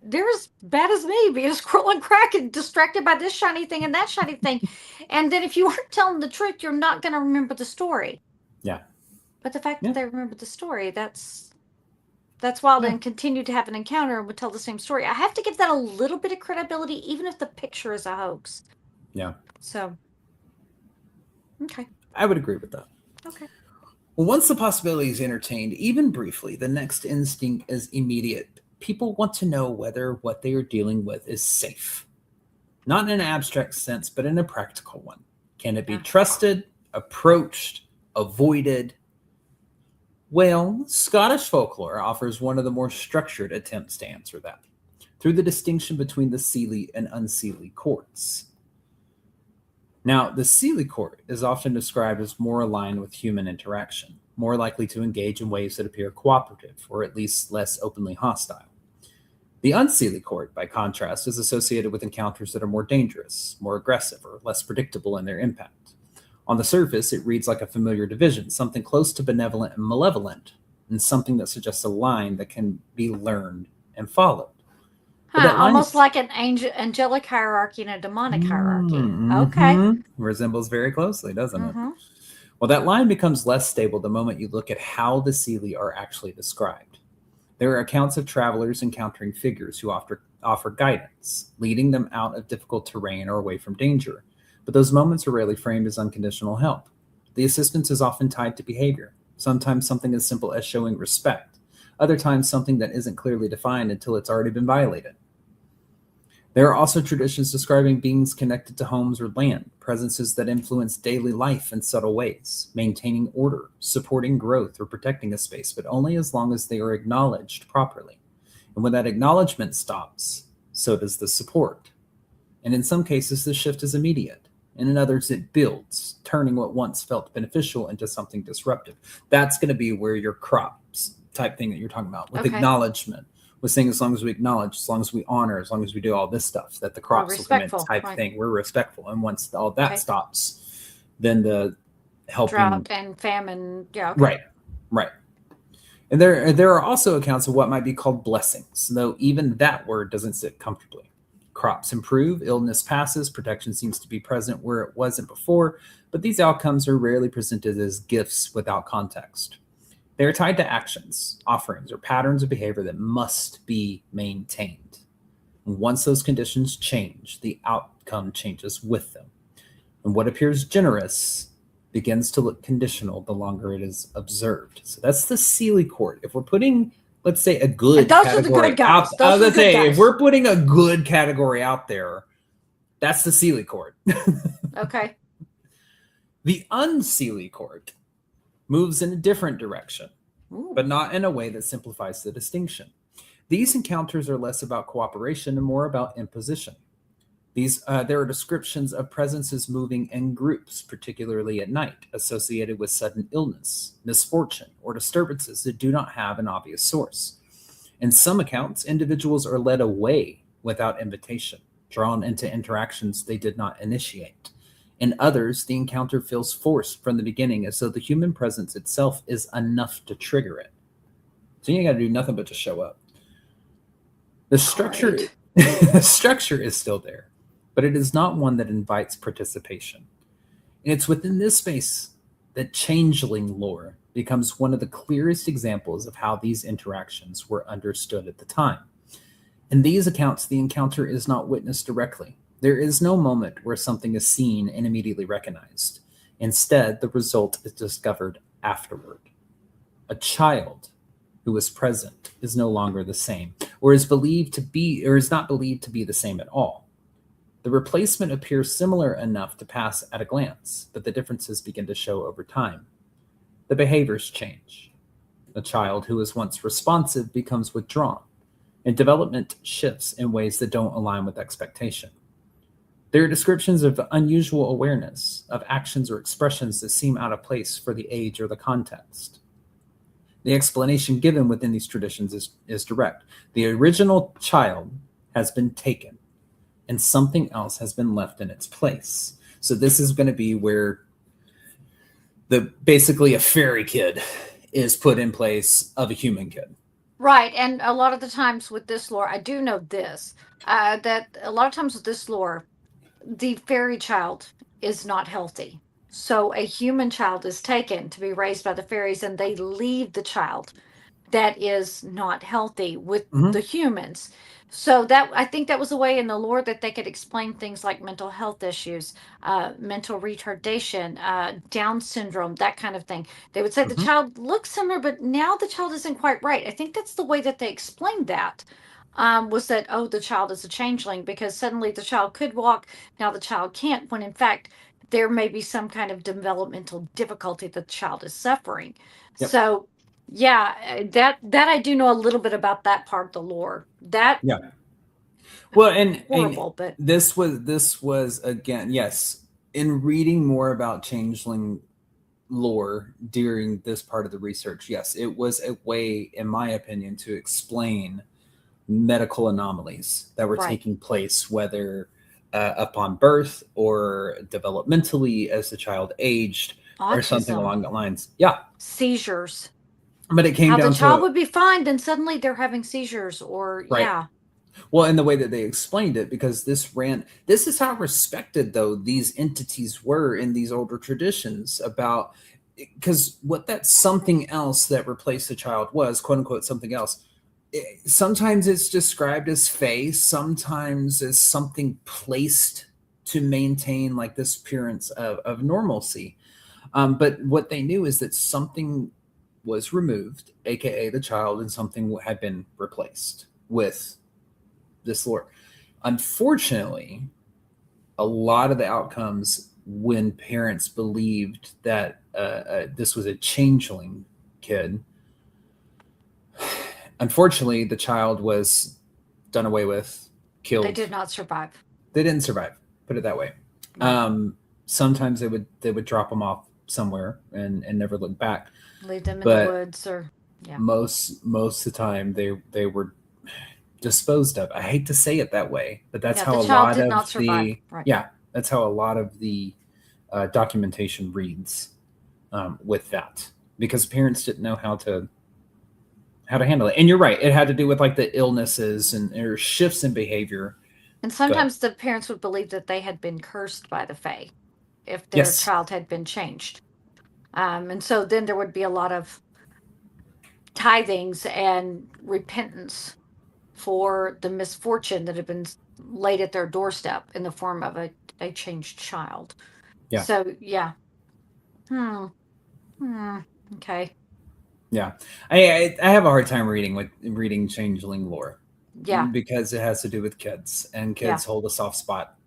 Speaker 2: They're as bad as me, being scrolling crack and distracted by this shiny thing and that shiny thing. And then if you aren't telling the truth, you're not going to remember the story.
Speaker 1: Yeah.
Speaker 2: But the fact that they remember the story, that's wild, and continue to have an encounter and would tell the same story. I have to give that a little bit of credibility, even if the picture is a hoax.
Speaker 1: Yeah.
Speaker 2: So, okay.
Speaker 1: I would agree with that.
Speaker 2: Okay.
Speaker 1: Well, once the possibility is entertained, even briefly, the next instinct is immediate. People want to know whether what they are dealing with is safe. Not in an abstract sense, but in a practical one. Can it be trusted, approached, avoided? Well, Scottish folklore offers one of the more structured attempts to answer that, through the distinction between the Seelie and unseelie courts. Now, the Seelie court is often described as more aligned with human interaction, more likely to engage in ways that appear cooperative, or at least less openly hostile. The unseelie court, by contrast, is associated with encounters that are more dangerous, more aggressive, or less predictable in their impact. On the surface, it reads like a familiar division, something close to benevolent and malevolent, and something that suggests a line that can be learned and followed. But that line
Speaker 2: Almost like an angelic hierarchy and a demonic hierarchy. Okay.
Speaker 1: resembles very closely, doesn't it?
Speaker 2: Mm-hmm.
Speaker 1: Well, that line becomes less stable the moment you look at how the Seelie are actually described. There are accounts of travelers encountering figures who offer guidance, leading them out of difficult terrain or away from danger. But those moments are rarely framed as unconditional help. The assistance is often tied to behavior, sometimes something as simple as showing respect, other times something that isn't clearly defined until it's already been violated. There are also traditions describing beings connected to homes or land, presences that influence daily life in subtle ways, maintaining order, supporting growth, or protecting a space, but only as long as they are acknowledged properly. And when that acknowledgement stops, so does the support. And in some cases, the shift is immediate, and in others, it builds, turning what once felt beneficial into something disruptive. That's going to be where your crops type thing that you're talking about, with acknowledgement. Was saying as long as we acknowledge, as long as we honor, as long as we do all this stuff, that the crops will come in type thing. We're respectful. And once all that stops, then the helping.
Speaker 2: Drought and famine. Yeah.
Speaker 1: Okay. Right. And there are also accounts of what might be called blessings, though even that word doesn't sit comfortably. Crops improve, illness passes, protection seems to be present where it wasn't before, but these outcomes are rarely presented as gifts without context. They are tied to actions, offerings, or patterns of behavior that must be maintained. And once those conditions change, the outcome changes with them. And what appears generous begins to look conditional the longer it is observed. So that's the Seelie court. If we're putting, let's say, a good category are the good guys. I was going to say, if we're putting a good category out there, that's the Seelie court.
Speaker 2: Okay.
Speaker 1: The unseelie court moves in a different direction, but not in a way that simplifies the distinction. These encounters are less about cooperation and more about imposition. There are descriptions of presences moving in groups, particularly at night, associated with sudden illness, misfortune, or disturbances that do not have an obvious source. In some accounts, individuals are led away without invitation, drawn into interactions they did not initiate. In others, the encounter feels forced from the beginning, as though the human presence itself is enough to trigger it. So you ain't got to do nothing but to show up. The structure is still there, but it is not one that invites participation. And it's within this space that changeling lore becomes one of the clearest examples of how these interactions were understood at the time. In these accounts, the encounter is not witnessed directly. There is no moment where something is seen and immediately recognized. Instead, the result is discovered afterward. A child who was present is no longer the same, or is not believed to be the same at all. The replacement appears similar enough to pass at a glance, but the differences begin to show over time. The behaviors change. A child who was once responsive becomes withdrawn, and development shifts in ways that don't align with expectation. There are descriptions of unusual awareness, of actions or expressions that seem out of place for the age or the context. The explanation given within these traditions is direct. The original child has been taken, and something else has been left in its place. So this is going to be where basically a fairy kid is put in place of a human kid.
Speaker 2: Right, and a lot of the times with this lore, I do know this, that a lot of times with this lore, the fairy child is not healthy. So a human child is taken to be raised by the fairies, and they leave the child that is not healthy with the humans. So that, I think that was a way in the lore that they could explain things like mental health issues, mental retardation, Down syndrome, that kind of thing. They would say the child looks similar, but now the child isn't quite right. I think that's the way that they explained that. Was that, oh, the child is a changeling, because suddenly the child could walk, now the child can't, when in fact there may be some kind of developmental difficulty that the child is suffering. Yep. So yeah, that I do know a little bit about that part of the lore.
Speaker 1: Well, and
Speaker 2: horrible, but
Speaker 1: this was again, yes, in reading more about changeling lore during this part of the research, yes, it was a way, in my opinion, to explain medical anomalies that were
Speaker 2: Right.
Speaker 1: taking place, whether upon birth or developmentally as the child aged or something
Speaker 2: Autism,
Speaker 1: along the lines. Yeah.
Speaker 2: seizures.
Speaker 1: But it came
Speaker 2: How the
Speaker 1: down
Speaker 2: child
Speaker 1: to,
Speaker 2: would be fine, then suddenly they're having seizures, or
Speaker 1: right.
Speaker 2: yeah.
Speaker 1: Well, in the way that they explained it, because this is how respected, though, these entities were in these older traditions about, because what that something else that replaced the child was, quote unquote, something else, sometimes it's described as fae, sometimes as something placed to maintain like this appearance of normalcy. But what they knew is that something was removed, aka the child, and something had been replaced with this lore. Unfortunately, a lot of the outcomes when parents believed that this was a changeling kid, unfortunately, the child was done away with,
Speaker 2: They
Speaker 1: killed.
Speaker 2: did not survive.
Speaker 1: They didn't survive. Put it that way.
Speaker 2: Right.
Speaker 1: Sometimes they would drop them off somewhere and never look back.
Speaker 2: Leave them in the
Speaker 1: But
Speaker 2: woods, or yeah.
Speaker 1: most of the time they were disposed of. I hate to say it that way, but that's
Speaker 2: Yeah,
Speaker 1: how
Speaker 2: the
Speaker 1: a
Speaker 2: child
Speaker 1: lot
Speaker 2: did not
Speaker 1: of
Speaker 2: survive. Right.
Speaker 1: that's how a lot of the documentation reads with that, because parents didn't know how to handle it. And you're right, it had to do with like the illnesses and or shifts in behavior.
Speaker 2: And
Speaker 1: Go ahead.
Speaker 2: sometimes the parents would believe that they had been cursed by the fae if their
Speaker 1: Yes.
Speaker 2: child had been changed. And so then there would be a lot of tithings and repentance for the misfortune that had been laid at their doorstep in the form of a changed child.
Speaker 1: Yeah.
Speaker 2: So, yeah. Hmm. Hmm. Okay.
Speaker 1: Yeah. I have a hard time reading changeling lore
Speaker 2: Yeah.
Speaker 1: because it has to do with kids, and
Speaker 2: Yeah.
Speaker 1: kids hold a soft spot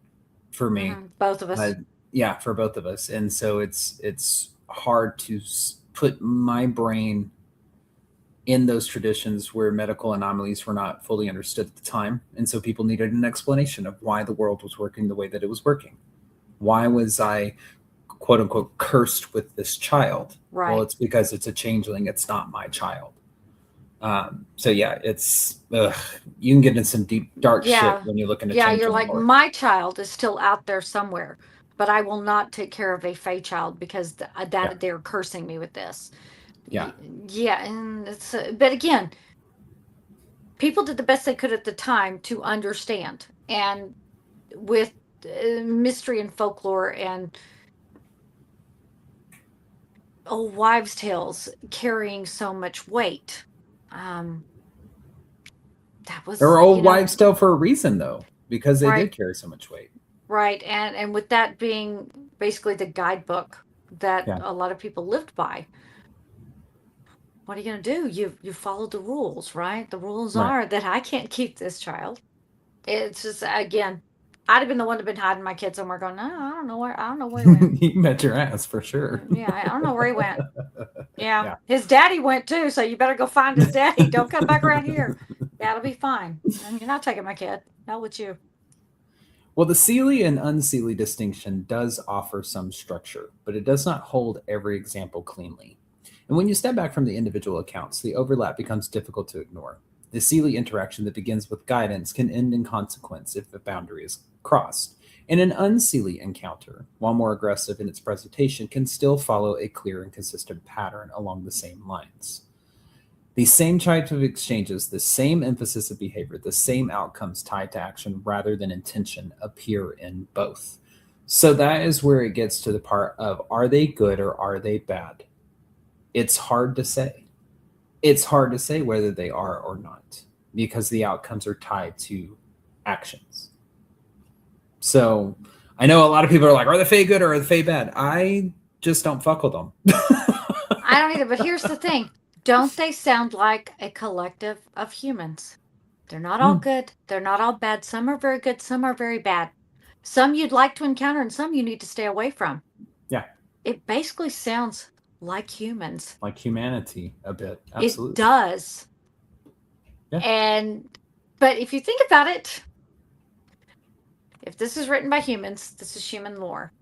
Speaker 1: for me.
Speaker 2: Both of us.
Speaker 1: Yeah, for both of us, and so it's hard to put my brain in those traditions where medical anomalies were not fully understood at the time, and so people needed an explanation of why the world was working the way that it was working. Why was I, quote unquote, cursed with this child? Well,
Speaker 2: Right.
Speaker 1: it's because it's a changeling. It's not my child. So yeah, it's you can get in some deep dark
Speaker 2: Yeah.
Speaker 1: shit when you look into
Speaker 2: Yeah. You're
Speaker 1: changeling
Speaker 2: like,
Speaker 1: lore.
Speaker 2: my child is still out there somewhere, but I will not take care of a fae child because
Speaker 1: Yeah,
Speaker 2: they're cursing me with this.
Speaker 1: yeah,
Speaker 2: Yeah. And it's, but again, people did the best they could at the time to understand. And with mystery and folklore and old wives' tales carrying so much weight, um, that was,
Speaker 1: or old wives' tale for a reason though, because they
Speaker 2: right,
Speaker 1: did carry so much weight.
Speaker 2: right. And with that being basically the guidebook that
Speaker 1: Yeah,
Speaker 2: a lot of people lived by, what are you going to do? You follow the rules, right? The rules
Speaker 1: right.
Speaker 2: are that I can't keep this child. It's just, again, I'd have been the one to been hiding my kid somewhere, going, no, I don't know where he went.
Speaker 1: You bet your ass for sure.
Speaker 2: Yeah, I don't know where he went. Yeah,
Speaker 1: Yeah.
Speaker 2: his daddy went too, so you better go find his daddy. Don't come back around here. Yeah, it'll be fine. And you're not taking my kid. Not with you.
Speaker 1: Well, the Seelie and unseelie distinction does offer some structure, but it does not hold every example cleanly. And when you step back from the individual accounts, the overlap becomes difficult to ignore. The Seelie interaction that begins with guidance can end in consequence if the boundary is crossed. And an unseelie encounter, while more aggressive in its presentation, can still follow a clear and consistent pattern along the same lines. These same types of exchanges, the same emphasis of behavior, the same outcomes tied to action rather than intention appear in both. So that is where it gets to the part of, are they good or are they bad? It's hard to say. It's hard to say whether they are or not because the outcomes are tied to actions. So I know a lot of people are like, are the Fae good or are the Fae bad? I just don't fuck with them.
Speaker 2: I don't either, but here's the thing. Don't they sound like a collective of humans? They're not all
Speaker 1: Mm,
Speaker 2: good. They're not all bad. Some are very good. Some are very bad. Some you'd like to encounter and some you need to stay away from.
Speaker 1: yeah,
Speaker 2: It basically sounds like humans.
Speaker 1: like humanity a bit.
Speaker 2: It
Speaker 1: Absolutely.
Speaker 2: does.
Speaker 1: Yeah.
Speaker 2: But if you think about it, if this is written by humans, this is human lore.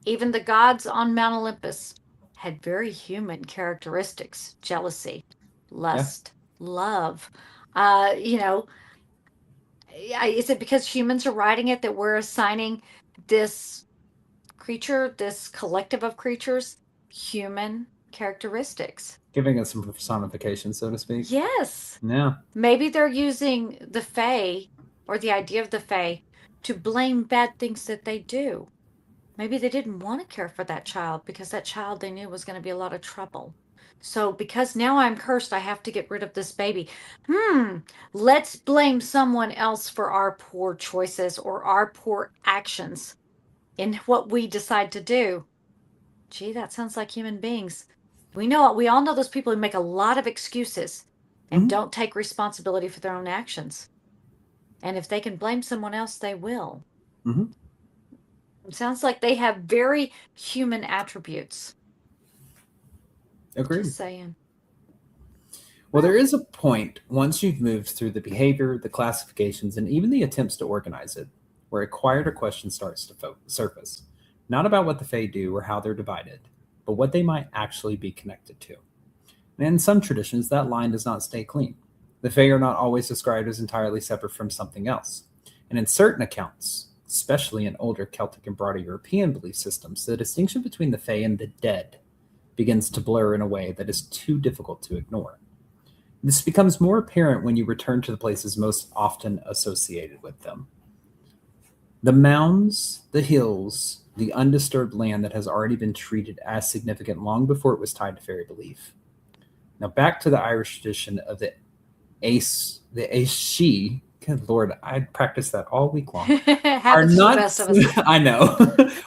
Speaker 2: Even the gods on Mount Olympus had very human characteristics: jealousy,
Speaker 1: Yeah.
Speaker 2: lust, love. You know, is it because humans are writing it that we're assigning this creature, this collective of creatures, human characteristics?
Speaker 1: Giving us some personification, so to speak.
Speaker 2: Yes.
Speaker 1: Yeah.
Speaker 2: Maybe they're using the Fae or the idea of the Fae to blame bad things that they do. Maybe they didn't want to care for that child because that child they knew was going to be a lot of trouble. So, because now I'm cursed, I have to get rid of this baby. Let's blame someone else for our poor choices or our poor actions in what we decide to do. Gee, that sounds like human beings. We all know those people who make a lot of excuses and
Speaker 1: Mhm.
Speaker 2: don't take responsibility for their own actions. And if they can blame someone else, they will.
Speaker 1: Mhm.
Speaker 2: It sounds like they have very human attributes.
Speaker 1: Agreed.
Speaker 2: Just saying.
Speaker 1: Well,
Speaker 2: Well,
Speaker 1: there is a point once you've moved through the behavior, the classifications, and even the attempts to organize it, where a quieter question starts to surface. Not about what the Fae do or how they're divided, but what they might actually be connected to. And in some traditions, that line does not stay clean. The Fae are not always described as entirely separate from something else. And in certain accounts, especially in older Celtic and broader European belief systems, the distinction between the Fae and the dead begins to blur in a way that is too difficult to ignore. This becomes more apparent when you return to the places most often associated with them. The mounds, the hills, the undisturbed land that has already been treated as significant long before it was tied to fairy belief. Now back to the Irish tradition of the Aishi. Good Lord, I practiced that all week long. Are
Speaker 2: happens to the
Speaker 1: not
Speaker 2: best of us.
Speaker 1: I know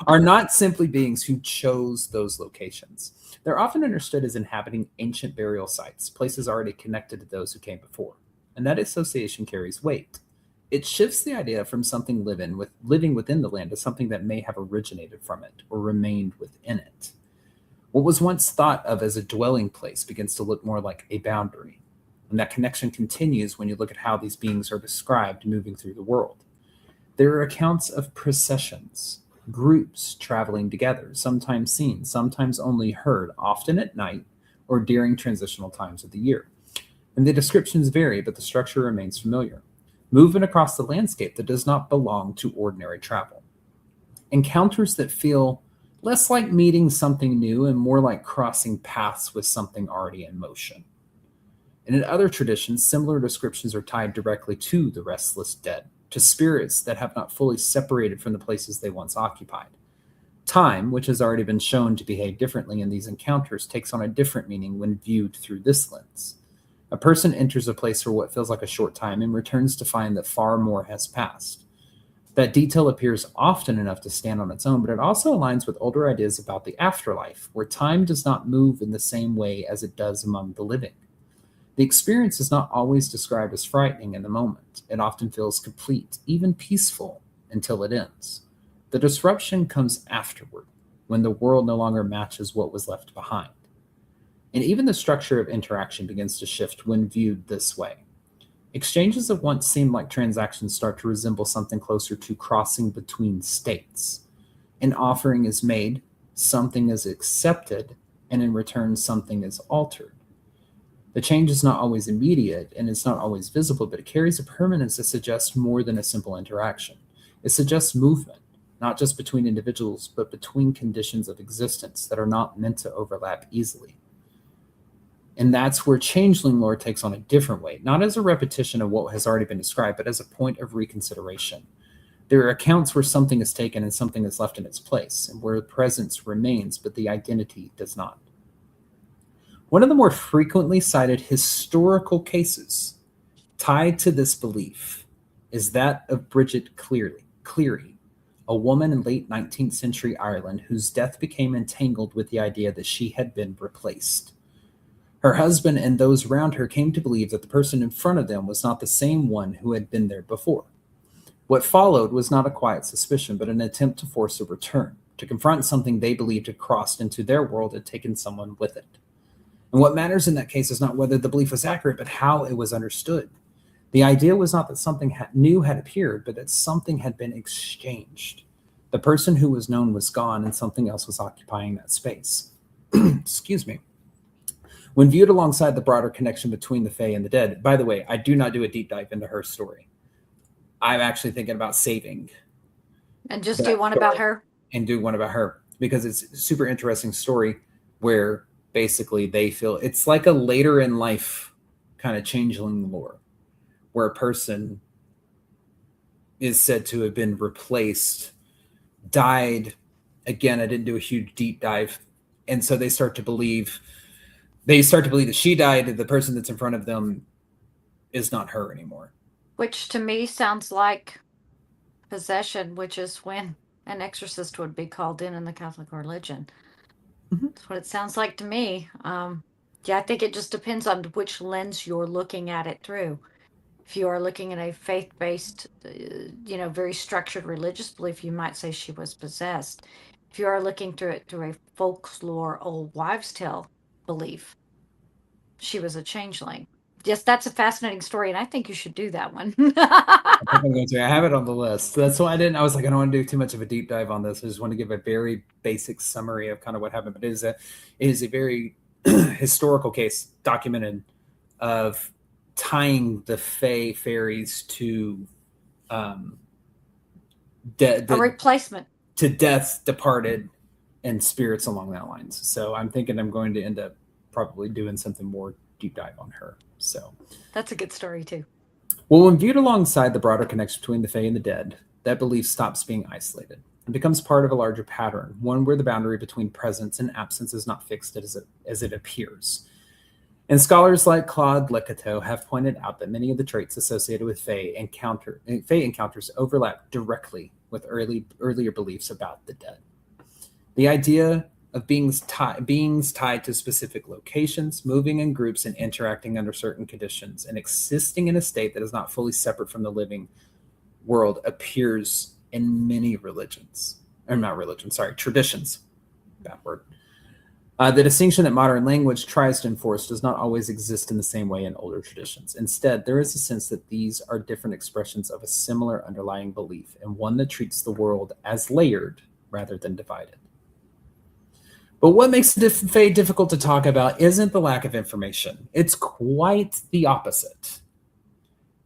Speaker 1: are not simply beings who chose those locations. They're often understood as inhabiting ancient burial sites, places already connected to those who came before. And that association carries weight. It shifts the idea from something living within the land to something that may have originated from it or remained within it. What was once thought of as a dwelling place begins to look more like a boundary. And that connection continues when you look at how these beings are described moving through the world. There are accounts of processions, groups traveling together, sometimes seen, sometimes only heard, often at night or during transitional times of the year. And the descriptions vary, but the structure remains familiar. Movement across the landscape that does not belong to ordinary travel. Encounters that feel less like meeting something new and more like crossing paths with something already in motion. And in other traditions, similar descriptions are tied directly to the restless dead, to spirits that have not fully separated from the places they once occupied. Time, which has already been shown to behave differently in these encounters, takes on a different meaning when viewed through this lens. A person enters a place for what feels like a short time and returns to find that far more has passed. That detail appears often enough to stand on its own, but it also aligns with older ideas about the afterlife, where time does not move in the same way as it does among the living. The experience is not always described as frightening in the moment. It often feels complete, even peaceful, until it ends. The disruption comes afterward, when the world no longer matches what was left behind. And even the structure of interaction begins to shift when viewed this way. Exchanges that once seemed like transactions start to resemble something closer to crossing between states. An offering is made, something is accepted, and in return, something is altered. The change is not always immediate and it's not always visible, but it carries a permanence that suggests more than a simple interaction. It suggests movement, not just between individuals, but between conditions of existence that are not meant to overlap easily. And that's where changeling lore takes on a different weight, not as a repetition of what has already been described, but as a point of reconsideration. There are accounts where something is taken and something is left in its place, and where presence remains, but the identity does not. One of the more frequently cited historical cases tied to this belief is that of Bridget Cleary, a woman in late 19th century Ireland whose death became entangled with the idea that she had been replaced. Her husband and those around her came to believe that the person in front of them was not the same one who had been there before. What followed was not a quiet suspicion, but an attempt to force a return, to confront something they believed had crossed into their world and taken someone with it. And what matters in that case is not whether the belief was accurate, but how it was understood. The idea was not that something new had appeared, but that something had been exchanged. The person who was known was gone, and something else was occupying that space. Excuse me. When viewed alongside the broader connection between the Fae and the dead, by the way, I do not do a deep dive into her story. I'm actually thinking about saving
Speaker 2: and just do one about her
Speaker 1: and do one about her because it's a super interesting story where basically they feel it's like a later in life kind of changeling lore where a person is said to have been replaced, died. Again, I didn't do a huge deep dive. And so they start to believe that she died and the person that's in front of them is not her anymore.
Speaker 2: which to me sounds like possession, which is when an exorcist would be called in the Catholic religion. That's what it sounds like to me. Yeah, I think it just depends on which lens you're looking at it through. If you are looking at a faith-based, very structured religious belief, you might say she was possessed. If you are looking through it through a folklore, old wives' tale belief, she was a changeling. Yes, that's a fascinating story, and I think you should do that one.
Speaker 1: I have it on the list. That's why I was like, I don't want to do too much of a deep dive on this. I just want to give a very basic summary of kind of what happened. But it is a very historical case documented of tying the Fae fairies to
Speaker 2: a replacement
Speaker 1: to death departed and spirits along that lines. So I'm thinking I'm going to end up probably doing something more deep dive on her. So
Speaker 2: that's a good story too.
Speaker 1: Well, when viewed alongside the broader connection between the Fae and the dead, that belief stops being isolated and becomes part of a larger pattern, one where the boundary between presence and absence is not fixed as it appears. And scholars like Claude Lecateau have pointed out that many of the traits associated with Fae encounters overlap directly with earlier beliefs about the dead. The idea of beings tied to specific locations, moving in groups and interacting under certain conditions, and existing in a state that is not fully separate from the living world appears in many traditions. That word. The distinction that modern language tries to enforce does not always exist in the same way in older traditions. Instead, there is a sense that these are different expressions of a similar underlying belief, and one that treats the world as layered rather than divided. But what makes the Fae difficult to talk about isn't the lack of information. It's quite the opposite.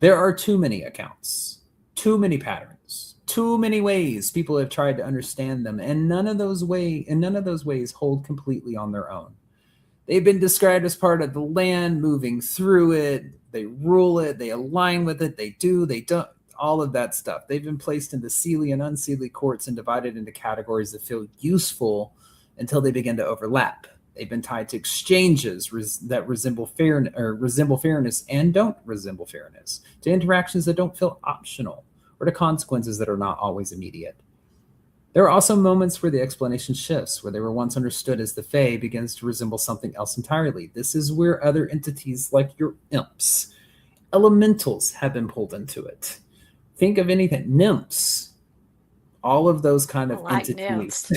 Speaker 1: There are too many accounts, too many patterns, too many ways people have tried to understand them, and none of those ways hold completely on their own. They've been described as part of the land, moving through it. They rule it. They align with it. They do. They don't. All of that stuff. They've been placed into seelie and unseelie courts and divided into categories that feel useful until they begin to overlap. They've been tied to exchanges that resemble fairness and don't resemble fairness, to interactions that don't feel optional, or to consequences that are not always immediate. There are also moments where the explanation shifts, where they were once understood as the Fae begins to resemble something else entirely. This is where other entities like your imps, elementals have been pulled into it. Think of anything, nymphs, all of those kind of entities,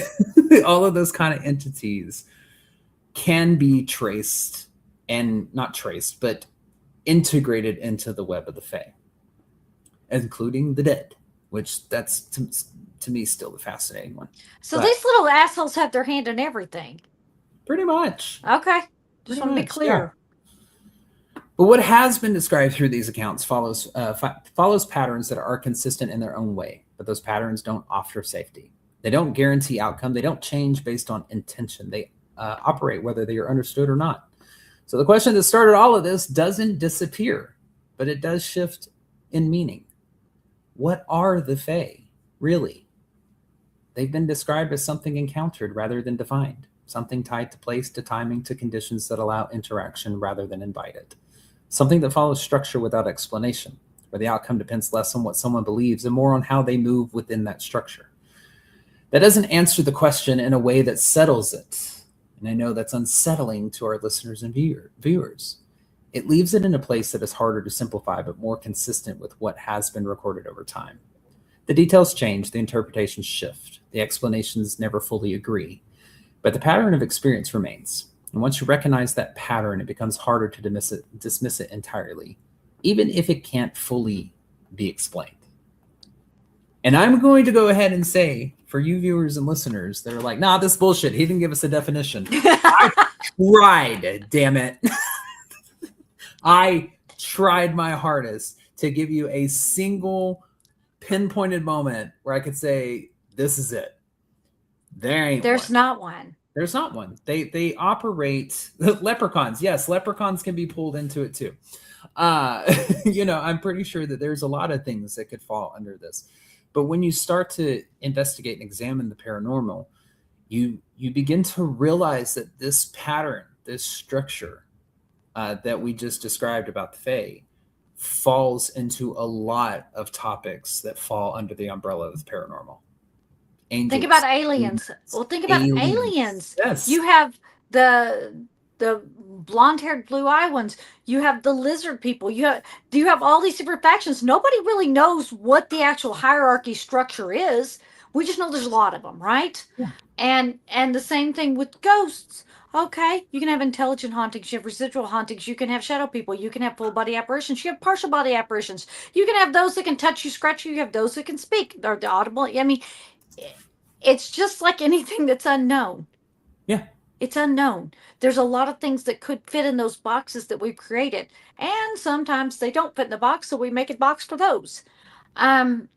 Speaker 1: all of those kind of entities can be traced and not traced, but integrated into the web of the Fae, including the dead, which that's to me still the fascinating one.
Speaker 2: So these little assholes have their hand in everything.
Speaker 1: Pretty much.
Speaker 2: Okay. Just want to be clear.
Speaker 1: Yeah. But what has been described through these accounts follows patterns that are consistent in their own way, but those patterns don't offer safety. They don't guarantee outcome. They don't change based on intention. They operate whether they are understood or not. So the question that started all of this doesn't disappear, but it does shift in meaning. What are the Fae, really? They've been described as something encountered rather than defined, something tied to place, to timing, to conditions that allow interaction rather than invite it. Something that follows structure without explanation, where the outcome depends less on what someone believes and more on how they move within that structure. That doesn't answer the question in a way that settles it. And I know that's unsettling to our listeners and viewers. It leaves it in a place that is harder to simplify, but more consistent with what has been recorded over time. The details change, the interpretations shift, the explanations never fully agree, but the pattern of experience remains. And once you recognize that pattern, it becomes harder to dismiss it entirely, even if it can't fully be explained. And I'm going to go ahead and say, for you viewers and listeners that are like, nah, this bullshit, he didn't give us a definition. tried, damn it. I tried my hardest to give you a single pinpointed moment where I could say, this is it. There ain't
Speaker 2: There's
Speaker 1: one.
Speaker 2: not one.
Speaker 1: There's not one. They operate leprechauns. Yes, leprechauns can be pulled into it too. I'm pretty sure that there's a lot of things that could fall under this. But when you start to investigate and examine the paranormal, you begin to realize that this pattern, this structure that we just described about the Fae, falls into a lot of topics that fall under the umbrella of the paranormal. Angels,
Speaker 2: Think about aliens.
Speaker 1: demons,
Speaker 2: Well, think about aliens.
Speaker 1: Yes.
Speaker 2: You have the blonde-haired, blue-eyed ones. You have the lizard people. You have all these different factions. Nobody really knows what the actual hierarchy structure is. We just know there's a lot of them, right?
Speaker 1: Yeah.
Speaker 2: And the same thing with ghosts. Okay, you can have intelligent hauntings, you have residual hauntings, you can have shadow people, you can have full body apparitions, you have partial body apparitions, you can have those that can touch you, scratch you, you have those that can speak, or the audible. I mean, it's just like anything that's unknown.
Speaker 1: Yeah.
Speaker 2: It's unknown. There's a lot of things that could fit in those boxes that we've created, and sometimes they don't fit in the box, so we make a box for those. But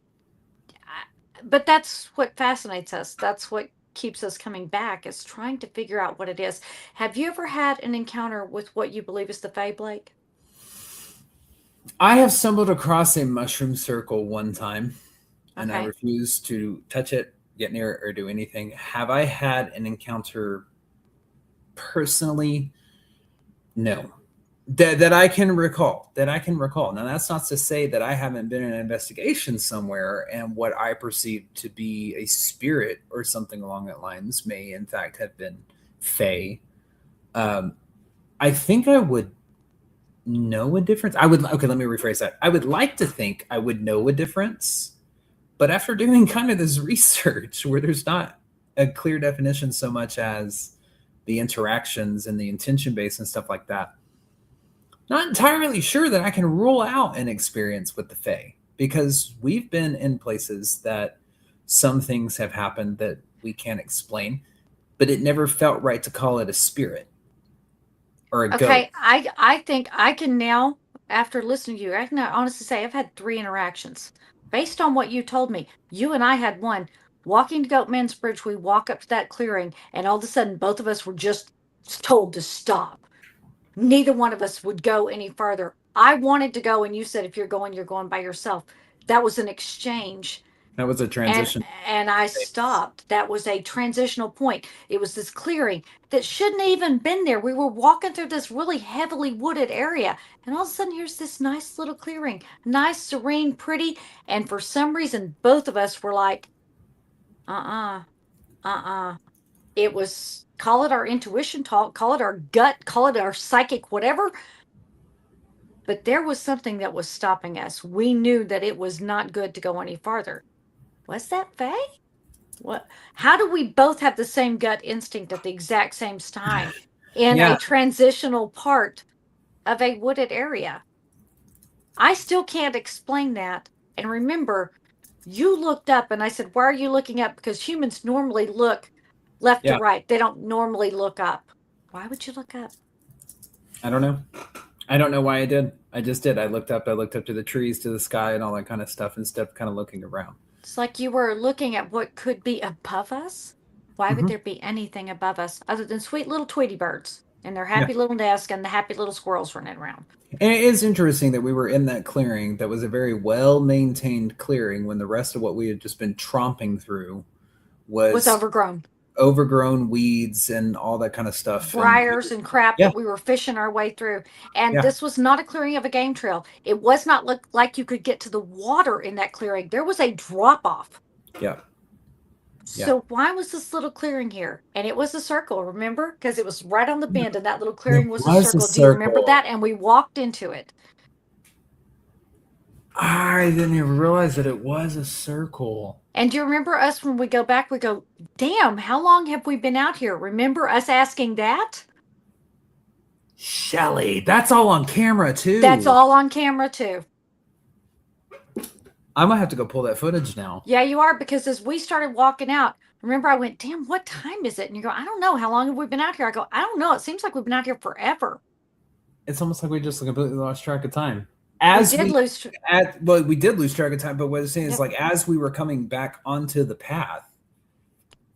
Speaker 2: that's what fascinates us. That's what keeps us coming back, is trying to figure out what it is. Have you ever had an encounter with what you believe is the Fae, Blake?
Speaker 1: I have stumbled across a mushroom circle one time, and I
Speaker 2: Okay.
Speaker 1: refused to touch it, get near it, or do anything. Have I had an encounter personally? No. That I can recall. Now, that's not to say that I haven't been in an investigation somewhere and what I perceive to be a spirit or something along that lines may, in fact, have been Fae. I think I would know a difference. Okay, let me rephrase that. I would like to think I would know a difference, but after doing kind of this research where there's not a clear definition so much as the interactions and the intention base and stuff like that, not entirely sure that I can rule out an experience with the Fae, because we've been in places that some things have happened that we can't explain, but it never felt right to call it a spirit or a ghost.
Speaker 2: Okay, I think I can now, after listening to you, I can now honestly say I've had 3 interactions. Based on what you told me, you and I had one. Walking to Goatman's Bridge, we walk up to that clearing, and all of a sudden, both of us were just told to stop. Neither one of us would go any further. I wanted to go, and you said, if you're going by yourself. That was an exchange.
Speaker 1: That was a transition.
Speaker 2: And I stopped. That was a transitional point. It was this clearing that shouldn't have even been there. We were walking through this really heavily wooded area, and all of a sudden here's this nice little clearing, nice, serene, pretty, and for some reason both of us were like, it was, call it our intuition talk, call it our gut, call it our psychic, whatever, but there was something that was stopping us. We knew that it was not good to go any farther. Was that Faye? What? How do we both have the same gut instinct at the exact same time in
Speaker 1: Yeah.
Speaker 2: a transitional part of a wooded area? I still can't explain that. And remember, you looked up, and I said, why are you looking up? Because humans normally look left
Speaker 1: Yeah.
Speaker 2: to right. They don't normally look up. Why would you look up?
Speaker 1: I don't know. I don't know why I did. I just did. I looked up to the trees, to the sky, and all that kind of stuff, instead of kind of looking around.
Speaker 2: It's like you were looking at what could be above us. Why would there be anything above us other than sweet little Tweety birds and their happy little nest and the happy little squirrels running around?
Speaker 1: And it is interesting that we were in that clearing that was a very well-maintained clearing when the rest of what we had just been tromping through was
Speaker 2: overgrown
Speaker 1: weeds and all that kind of stuff.
Speaker 2: Briars and crap
Speaker 1: Yeah.
Speaker 2: that we were fishing our way through. And
Speaker 1: Yeah.
Speaker 2: this was not a clearing of a game trail. It was not look like you could get to the water in that clearing. There was a drop off.
Speaker 1: Yeah.
Speaker 2: So why was this little clearing here? And it was a circle, remember? Because it was right on the bend, and that little clearing was a circle. Do you remember that? And we walked into it.
Speaker 1: I didn't even realize that it was a circle.
Speaker 2: And do you remember us when we go back, we go, damn, how long have we been out here? Remember us asking that?
Speaker 1: Shelly, that's all on camera too.
Speaker 2: That's all on camera too.
Speaker 1: I might have to go pull that footage now.
Speaker 2: Yeah, you are, because as we started walking out, remember I went, damn, what time is it? And you go, I don't know. How long have we been out here? I go, I don't know. It seems like we've been out here forever.
Speaker 1: It's almost like we just completely lost track of time.
Speaker 2: We did lose.
Speaker 1: We did lose track of time, but what I'm saying is,
Speaker 2: Yep.
Speaker 1: like, as we were coming back onto the path.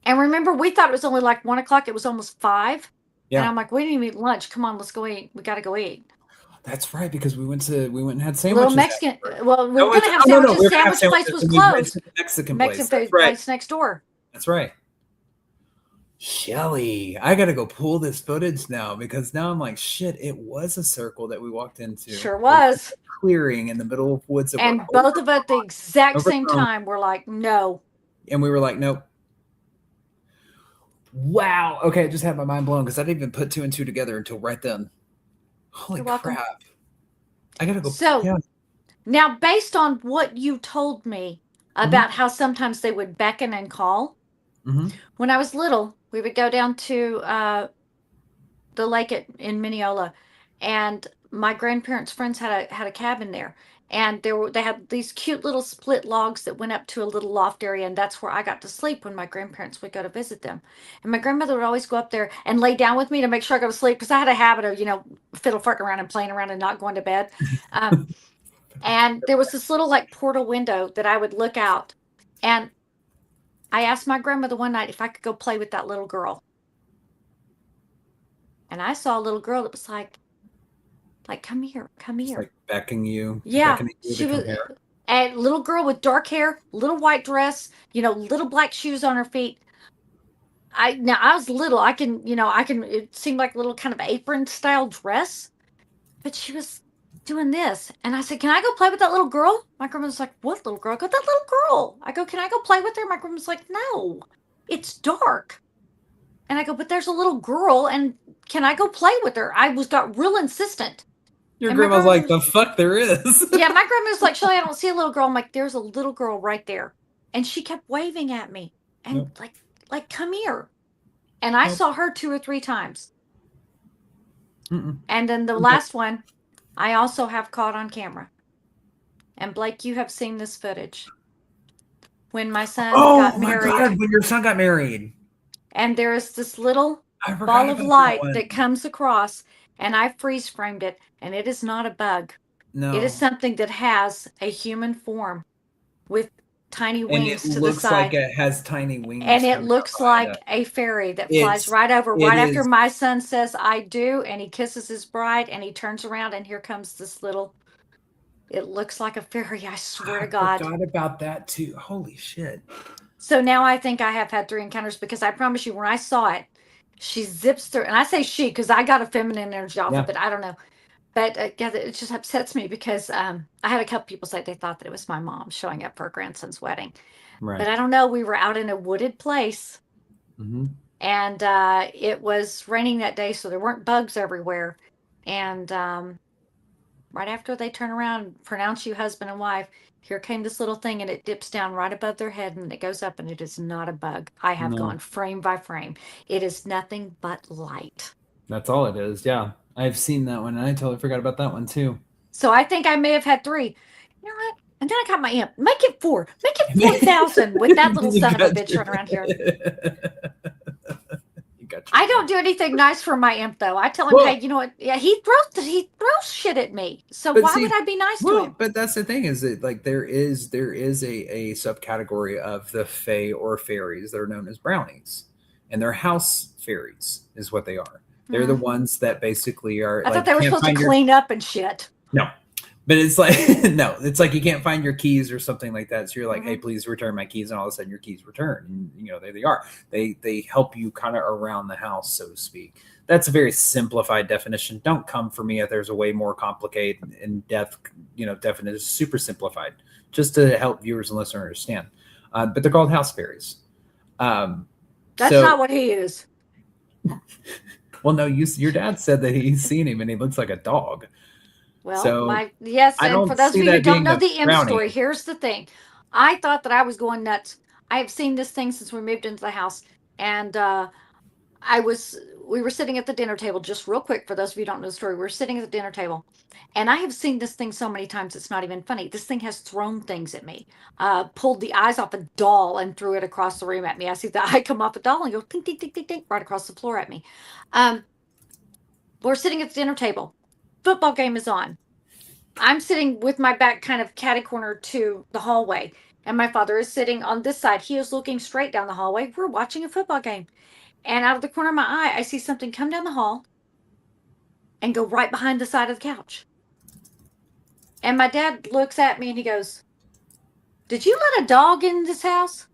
Speaker 2: And remember, we thought it was only like 1 o'clock. It was almost 5.
Speaker 1: Yeah.
Speaker 2: And I'm like, we didn't even eat lunch. Come on, let's go eat. We got to go eat.
Speaker 1: That's right, because we went and had sandwiches.
Speaker 2: Little Mexican. Well, we were going to have sandwiches.
Speaker 1: No,
Speaker 2: Sandwich place was closed.
Speaker 1: Mexican
Speaker 2: food
Speaker 1: place
Speaker 2: place next door.
Speaker 1: That's right. Shelly, I got to go pull this footage now, because now I'm like, shit, it was a circle that we walked into.
Speaker 2: Sure was.
Speaker 1: Clearing in the middle of woods.
Speaker 2: And both of us at the exact same time were like, no.
Speaker 1: And we were like, nope. Wow. Okay, I just had my mind blown, because I didn't even put 2 and 2 together until right then. Holy crap. I got to go.
Speaker 2: So, now based on what you told me about how sometimes they would beckon and call, when I was little, we would go down to the lake in Mineola, and my grandparents' friends had a cabin there, and they had these cute little split logs that went up to a little loft area, and that's where I got to sleep when my grandparents would go to visit them. And my grandmother would always go up there and lay down with me to make sure I go to sleep, because I had a habit of fiddle farting around and playing around and not going to bed. And there was this little like portal window that I would look out, and I asked my grandmother one night if I could go play with that little girl. And I saw a little girl that was like, come here, come here.
Speaker 1: Like beckoning you.
Speaker 2: Yeah.
Speaker 1: Beckoning you
Speaker 2: she was a little girl with dark hair, little white dress, little black shoes on her feet. I was little. It seemed like a little kind of apron style dress, but she was doing this. And I said, can I go play with that little girl? My grandma's like, what little girl? I go, that little girl. I go, can I go play with her? My grandma's like, no, it's dark. And I go, but there's a little girl, and can I go play with her? I got real insistent.
Speaker 1: Your grandma's like, the fuck there is.
Speaker 2: Yeah, my grandma's like, Shelly, I don't see a little girl. I'm like, there's a little girl right there. And she kept waving at me and like, come here. And I saw her 2 or 3 times. And then the last one, I also have caught on camera. And Blake, you have seen this footage. When my son got married.
Speaker 1: Oh my God, when your son got married.
Speaker 2: And there is this little ball of light that comes across, and I freeze framed it, and it is not a bug.
Speaker 1: No.
Speaker 2: It is something that has a human form with tiny wings to the side.
Speaker 1: And it looks like it has tiny wings.
Speaker 2: And it looks like a fairy that flies right over, right after my son says, I do, and he kisses his bride, and he turns around, and here comes this little, it looks like a fairy, I swear to God.
Speaker 1: I forgot about that too. Holy shit.
Speaker 2: So now I think I have had 3 encounters, because I promise you, when I saw it, she zips through, and I say she because I got a feminine energy off of it. I don't know. But it just upsets me, because I had a couple people say they thought that it was my mom showing up for her grandson's wedding. Right. But I don't know. We were out in a wooded place, and it was raining that day, so there weren't bugs everywhere. And right after they turn around and pronounce you husband and wife, here came this little thing, and it dips down right above their head, and it goes up, and it is not a bug. I have gone frame by frame. It is nothing but light.
Speaker 1: That's all it is. Yeah. I've seen that one, and I totally forgot about that one too.
Speaker 2: So I think I may have had 3. You know what? And then I got my imp. Make it 4. Make it 4,000 with that little son of a bitch running around here. I don't do anything nice for my imp, though. I tell him, hey, you know what? Yeah, he throws shit at me. So why would I be nice to him?
Speaker 1: But that's the thing, is that like there is a subcategory of the fae or fairies that are known as brownies, and they're house fairies is what they are. They're the ones that basically are.
Speaker 2: I thought they were supposed to clean up and shit.
Speaker 1: No. But it's like, no, it's like you can't find your keys or something like that. So you're like, hey, please return my keys. And all of a sudden your keys return. And, there they are. They help you kind of around the house, so to speak. That's a very simplified definition. Don't come for me if there's a way more complicated in-depth, definition, super simplified, just to help viewers and listeners understand. But they're called house fairies. That's
Speaker 2: not what he is.
Speaker 1: Well, no, your dad said that he's seen him and he looks like a dog.
Speaker 2: Well, and for those of you who don't know the imp story, here's the thing. I thought that I was going nuts. I have seen this thing since we moved into the house, and we were sitting at the dinner table, just real quick for those of you who don't know the story. We were sitting at the dinner table, and I have seen this thing so many times it's not even funny. This thing has thrown things at me, pulled the eyes off a doll and threw it across the room at me. I see the eye come off a doll and go tink, tink, tink, tink, tink, right across the floor at me. We're sitting at the dinner table. Football game is on. I'm sitting with my back kind of catty corner to the hallway, and my father is sitting on this side. He is looking straight down the hallway. We're watching a football game. And out of the corner of my eye, I see something come down the hall and go right behind the side of the couch. And my dad looks at me and he goes, "Did you let a dog in this house?"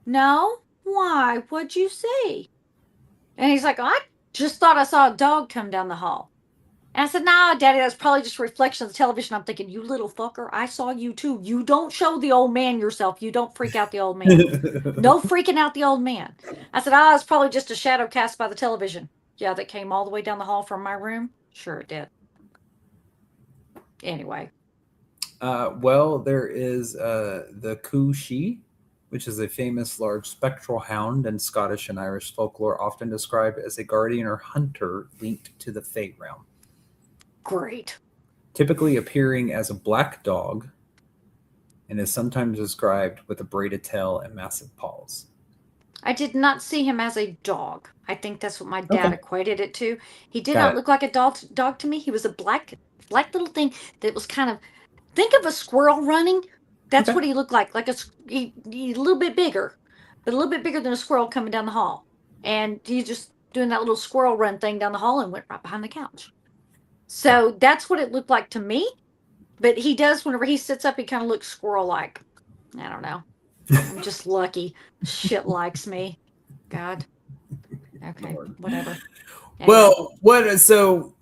Speaker 2: "No. Why? What'd you see?" And he's like, "I just thought I saw a dog come down the hall." And I said, "No, Daddy, that's probably just a reflection of the television." I'm thinking, "You little fucker, I saw you too. You don't show the old man yourself. You don't freak out the old man. No freaking out the old man." I said, "Ah, it's probably just a shadow cast by the television." Yeah, that came all the way down the hall from my room. Sure it did. Anyway.
Speaker 1: Well, there is the Coo-Shee, which is a famous large spectral hound in Scottish and Irish folklore, often described as a guardian or hunter linked to the Fey realm.
Speaker 2: Great.
Speaker 1: Typically appearing as a black dog, and is sometimes described with a braided tail and massive paws.
Speaker 2: I did not see him as a dog. I think that's what my dad
Speaker 1: Okay,
Speaker 2: equated it to. He did
Speaker 1: got
Speaker 2: not
Speaker 1: it.
Speaker 2: look like a dog to me. He was a black little thing that was kind of, think of a squirrel running. That's
Speaker 1: Okay,
Speaker 2: what he looked like he a little bit bigger, but a little bit bigger than a squirrel coming down the hall. And he just doing that little squirrel run thing down the hall and went right behind the couch.
Speaker 1: got
Speaker 2: So that's what it looked like to me. But he does, whenever he sits up, he kind of looks squirrel like. I don't know. I'm just lucky. Shit likes me. God.
Speaker 1: it.
Speaker 2: Okay.
Speaker 1: Lord.
Speaker 2: Whatever. Anyway.
Speaker 1: Well, what? So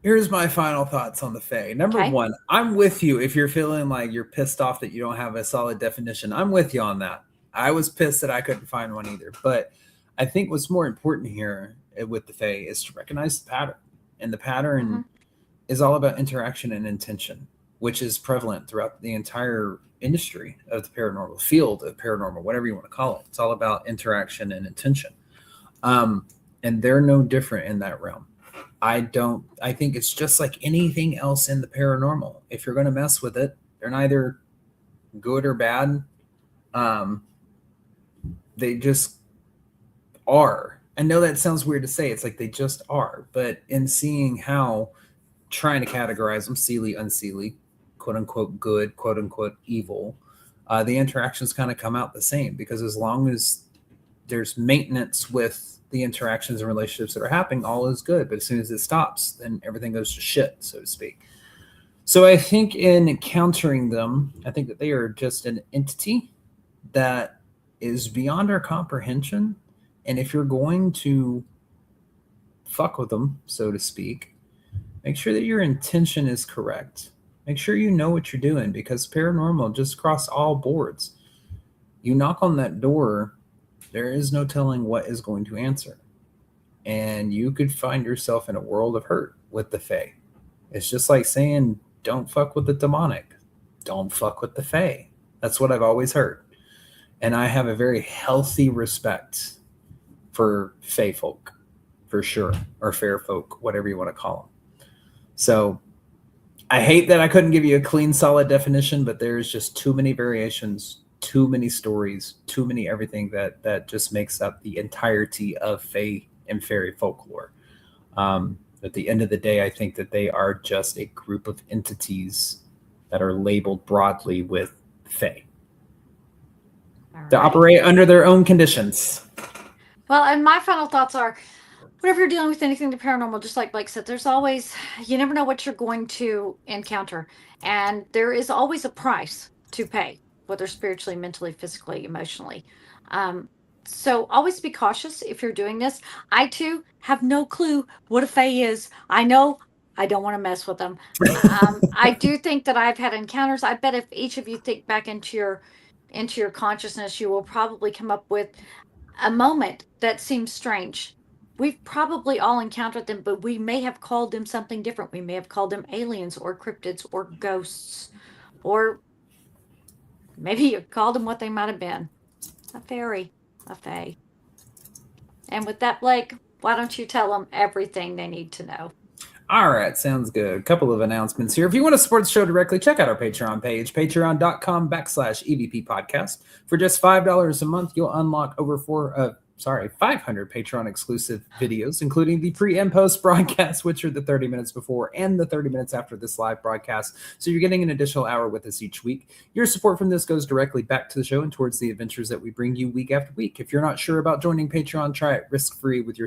Speaker 1: here's my final thoughts on the Fae. Number
Speaker 2: Okay.
Speaker 1: one, I'm with you if you're feeling like you're pissed off that you don't have a solid definition. I'm with you on that. I was pissed that I couldn't find one either. But I think what's more important here with the Fae is to recognize the pattern. And the
Speaker 2: Mm-hmm.
Speaker 1: pattern is all about interaction and intention, which is prevalent throughout the entire industry of the paranormal field of paranormal, whatever you want to call it. It's all about interaction and intention. Um, and they're no different in that realm. I think it's just like anything else in the paranormal. If you're going to mess with it, they're neither good or bad. Um, they just are. I know that sounds weird to say. It's like they just are. But in seeing how trying to categorize them, seelie, unseelie, quote unquote good, quote unquote evil, the interactions kind of come out the same because as long as there's maintenance with the interactions and relationships that are happening, all is good. But as soon as it stops, then everything goes to shit, so to speak. So I think in encountering them, I think that they are just an entity that is beyond our comprehension. And if you're going to fuck with them, so to speak, make sure that your intention is correct. Make sure you know what you're doing because paranormal just cross all boards. You knock on that door, there is no telling what is going to answer. And you could find yourself in a world of hurt with the Fae. It's just like saying, don't fuck with the demonic. Don't fuck with the Fae. That's what I've always heard. And I have a very healthy respect for Fae folk, for sure, or fair folk, whatever you want to call them. So I hate that I couldn't give you a clean, solid definition, but there's just too many variations, too many stories, too many everything that just makes up the entirety of Fae and fairy folklore. At the end of the day, I think that they are just a group of entities that are labeled broadly with Fae
Speaker 2: All
Speaker 1: to
Speaker 2: right.
Speaker 1: operate under their own conditions.
Speaker 2: Well, and my final thoughts are, whenever you're dealing with anything to paranormal, just like Blake said, there's always, you never know what you're going to encounter. And there is always a price to pay, whether spiritually, mentally, physically, emotionally. Um, so always be cautious if you're doing this. I too have no clue what a fae is. I know I don't want to mess with them. I do think that I've had encounters. I bet if each of you think back into your consciousness, you will probably come up with a moment that seems strange. We've probably all encountered them, but we may have called them something different. We may have called them aliens or cryptids or ghosts, or maybe you called them what they might have been, a fairy, a fae. And with that, Blake, why don't you tell them everything they need to know?
Speaker 1: All right, sounds good. A couple of announcements here. If you want to support the show directly, check out our Patreon page, patreon.com/EVP podcast. For just $5 a month, you'll unlock over 500 Patreon exclusive videos, including the pre and post broadcasts, which are the 30 minutes before and the 30 minutes after this live broadcast. So you're getting an additional hour with us each week. Your support from this goes directly back to the show and towards the adventures that we bring you week after week. If you're not sure about joining Patreon, try it risk-free with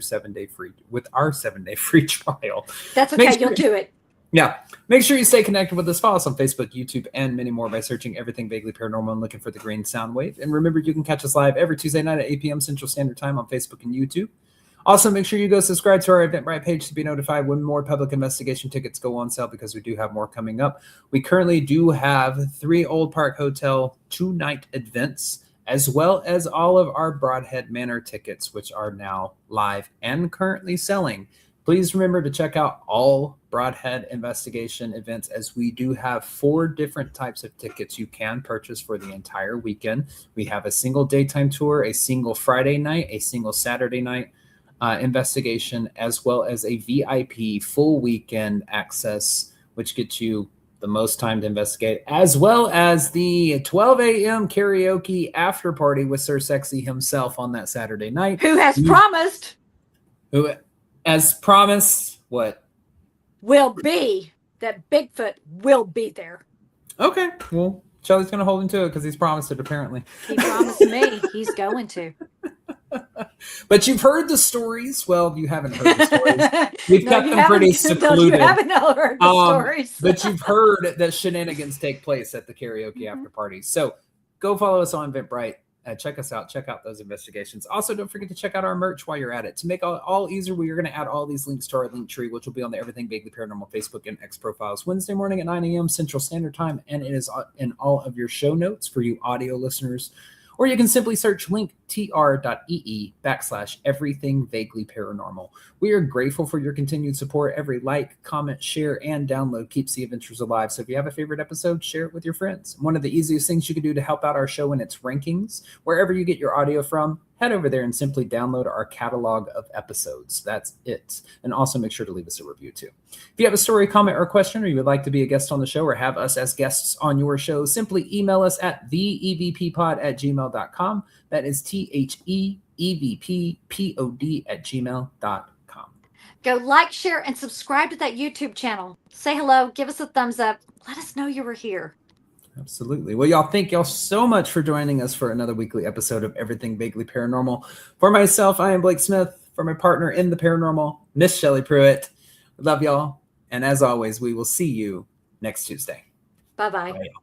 Speaker 1: our 7-day free trial.
Speaker 2: That's okay. You'll do it.
Speaker 1: Yeah. Make sure you stay connected with us. Follow us on Facebook, YouTube, and many more by searching Everything Vaguely Paranormal and looking for the green sound wave. And remember, you can catch us live every Tuesday night at 8 p.m. Central Standard Time on Facebook and YouTube. Also, make sure you go subscribe to our Eventbrite page to be notified when more public investigation tickets go on sale, because we do have more coming up. We currently do have 3 Old Park Hotel 2-night events, as well as all of our Broadhead Manor tickets, which are now live and currently selling. Please remember to check out all Broadhead investigation events, as we do have 4 different types of tickets you can purchase for the entire weekend. We have a single daytime tour, a single Friday night, a single Saturday night investigation, as well as a VIP full weekend access, which gets you the most time to investigate, as well as the 12 a.m. karaoke after party with Sir Sexy himself on that Saturday night.
Speaker 2: Who has promised?
Speaker 1: Who, as promised, what?
Speaker 2: Will be that Bigfoot will be there.
Speaker 1: Okay, well, Shelly's going to hold him to it because he's promised it, apparently.
Speaker 2: He promised me he's going to.
Speaker 1: But you've heard the stories. Well, you haven't heard the stories. We've kept them pretty secluded.
Speaker 2: No, you haven't heard the stories.
Speaker 1: But you've heard that shenanigans take place at the karaoke after parties. So go follow us on Eventbrite. Check us out. Check out those investigations. Also, don't forget to check out our merch while you're at it. To make all easier, we are going to add all these links to our link tree, which will be on the Everything Vaguely Paranormal Facebook and X profiles Wednesday morning at 9 a.m. Central Standard Time. And it is in all of your show notes for you audio listeners. Or you can simply search linktr.ee/everything vaguely paranormal. We are grateful for your continued support. Every like, comment, share, and download keeps the adventures alive. So if you have a favorite episode, share it with your friends. One of the easiest things you can do to help out our show in its rankings, wherever you get your audio from, head over there and simply download our catalog of episodes. That's it. And also make sure to leave us a review too. If you have a story, comment, or question, or you would like to be a guest on the show or have us as guests on your show, simply email us at theevppod@gmail.com. That is THEEVPPOD@gmail.com.
Speaker 2: Go like, share, and subscribe to that YouTube channel. Say hello, give us a thumbs up. Let us know you were here.
Speaker 1: Absolutely. Well, y'all, thank y'all so much for joining us for another weekly episode of Everything Vaguely Paranormal. For myself, I am Blake Smith. For my partner in the paranormal, Miss Shelley Pruitt. Love y'all. And as always, we will see you next Tuesday.
Speaker 2: Bye-bye.
Speaker 1: Bye, y'all.